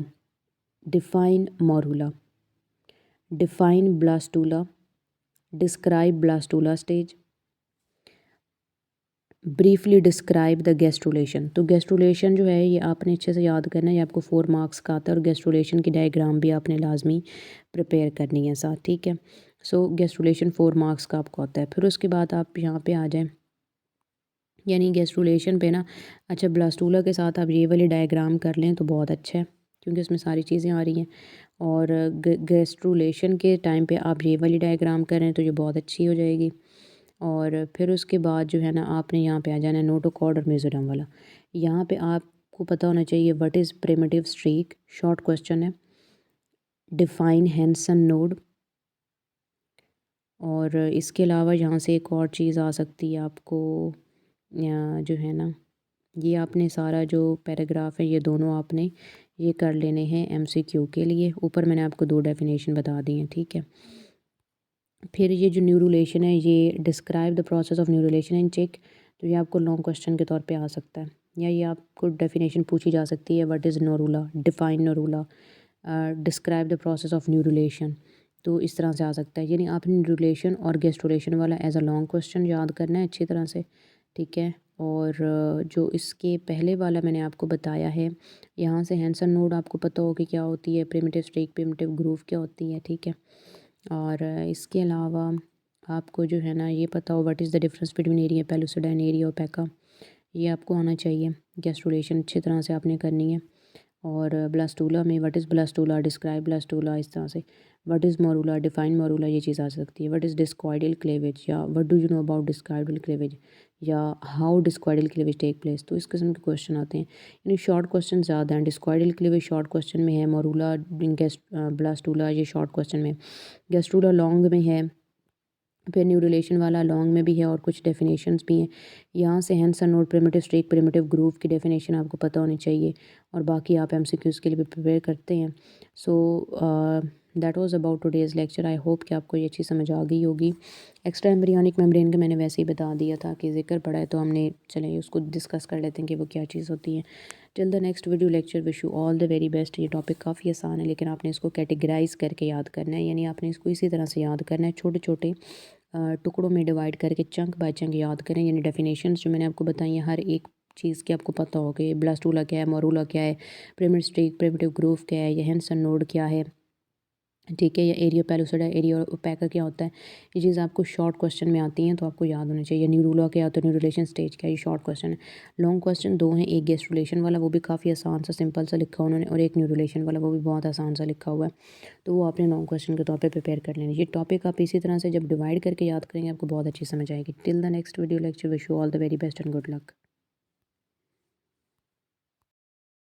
define morula, define blastula, describe blastula stage, briefly describe the gastrulation. तो गेस्ट्रुलेशन जो है ये आपने अच्छे से याद करना है, ये आपको 4 मार्क्स का आता है और गेस्ट्रुलेशन की डायग्राम भी आपने लाजमी प्रिपेयर करनी है साथ, ठीक है। सो गेस्ट्रुलेशन 4 मार्क्स का आपको आता है। फिर उसके बाद आप यहाँ पे आ जाएं, यानी गेस्ट्रुलेशन पे ना, अच्छा ब्लास्टूला के साथ आप ये वाली डायग्राम कर लें तो बहुत अच्छा है, क्योंकि इसमें सारी चीज़ें आ रही हैं। और गेस्ट्रुलेशन के टाइम पे आप ये वाली डायग्राम करें तो ये बहुत अच्छी हो जाएगी। और फिर उसके बाद जो है ना, आपने यहाँ पे आ जाना है नोटोकॉर्ड और मेसोडर्म वाला। यहाँ पे आपको पता होना चाहिए what is primitive streak, short question है। डिफाइन हैंसन नोड, और इसके अलावा यहाँ से एक और चीज़ आ सकती है आपको, जो है ना, ये आपने सारा जो पैराग्राफ है ये दोनों आपने ये कर लेने हैं एमसीक्यू के लिए। ऊपर मैंने आपको 2 डेफिनेशन बता दी हैं, ठीक है। फिर ये जो न्यूरुलेशन है, ये डिस्क्राइब द प्रोसेस ऑफ न्यूरुलेशन इन चिक, तो ये आपको लॉन्ग क्वेश्चन के तौर पे आ सकता है, या ये आपको डेफिनेशन पूछी जा सकती है, what is neurula, define neurula, describe the process of neurulation. तो इस तरह से आ सकता है, यानी आपने न्यूरुलेशन और गेस्ट्रुलेशन वाला एज अ लॉन्ग क्वेश्चन याद करना है अच्छी तरह से, ठीक है। और जो इसके पहले वाला मैंने आपको बताया है, यहाँ से हैंसन नोड आपको पता हो कि क्या होती है, प्रिमिटिव स्ट्रीक, प्रिमिटिव ग्रूव क्या होती है, ठीक है। और इसके अलावा आपको जो है ना ये पता हो what is the difference between area pellucida and area ओपेका, ये आपको आना चाहिए। गेस्ट्रुलेशन अच्छी तरह से आपने करनी है। और ब्लास्टूला में what is blastula, describe blastula, इस तरह से। What is morula, define morula, ये चीज़ आ सकती है। व्हाट इज़ डिस्क्वाइडल क्लेवेज, या what do you know about discoidal cleavage, या how discoidal cleavage take place. तो इस किस्म के क्वेश्चन आते हैं, यानी शॉर्ट क्वेश्चन ज़्यादा हैं। डिस्क्वाइडल क्लेवेज शॉर्ट क्वेश्चन में है, मोरूला ब्लास्टूला ये शॉर्ट क्वेश्चन में, गेस्ट्रूला लॉन्ग में है, फिर न्यू रिलेशन वाला लॉन्ग में भी है और कुछ डेफिनेशंस भी हैं। यहाँ से Hensen node, primitive streak, primitive groove की डेफिनेशन आपको पता होनी चाहिए, और बाकी आप एमसीक्यूज़ के लिए भी प्रिपेयर करते हैं। सो that was about today's lecture. I hope कि आपको ये चीज़ समझ आ गई होगी। एक्स्ट्रा एम्ब्रियोनिक मेम्ब्रेन का मैंने वैसे ही बता दिया था कि जिक्र पड़ा है, तो हमने चलें उसको डिस्कस कर लेते हैं कि वो क्या चीज़ होती है। Till the next video lecture, wish you all the very best. ये टॉपिक काफ़ी आसान है, लेकिन आपने इसको कैटेगराइज करके याद करना है, यानी आपने इसको इसी तरह से याद करना है, छोटे छोटे टुकड़ों में डिवाइड करके चंक बाय चंक याद करें। यानी डेफिनेशंस जो मैंने आपको बताई हैं, हर एक चीज़ की आपको पता हो कि ब्लास्टूला क्या है, मोरूला क्या है, प्रिमिटिव स्ट्रीक, प्रिमिटिव ग्रूव क्या है, या हैंसन नोड क्या है, ठीक है, या एरिया पेलुसिडा, एरिया ओपेका क्या होता है, ये चीज़ आपको शॉर्ट क्वेश्चन में आती हैं तो आपको याद होना चाहिए। न्यूरुला क्या होता है, न्यूरुलेशन स्टेज क्या है, ये शॉर्ट क्वेश्चन है। लॉन्ग क्वेश्चन दो हैं, एक गेस्ट रिलेशन वाला वो भी काफ़ी आसान सा सिंपल सा लिखा उन्होंने, और एक न्यूरुलेशन वाला वो भी बहुत आसान सा लिखा हुआ है, तो वो आपने लॉन्ग क्वेश्चन के तौर पे प्रिपेयर कर लेना। ये टॉपिक आप इसी तरह से जब डिवाइड करके याद करेंगे आपको बहुत अच्छी समझ आएगी। Till the next video lecture, wish you all the very best and good luck.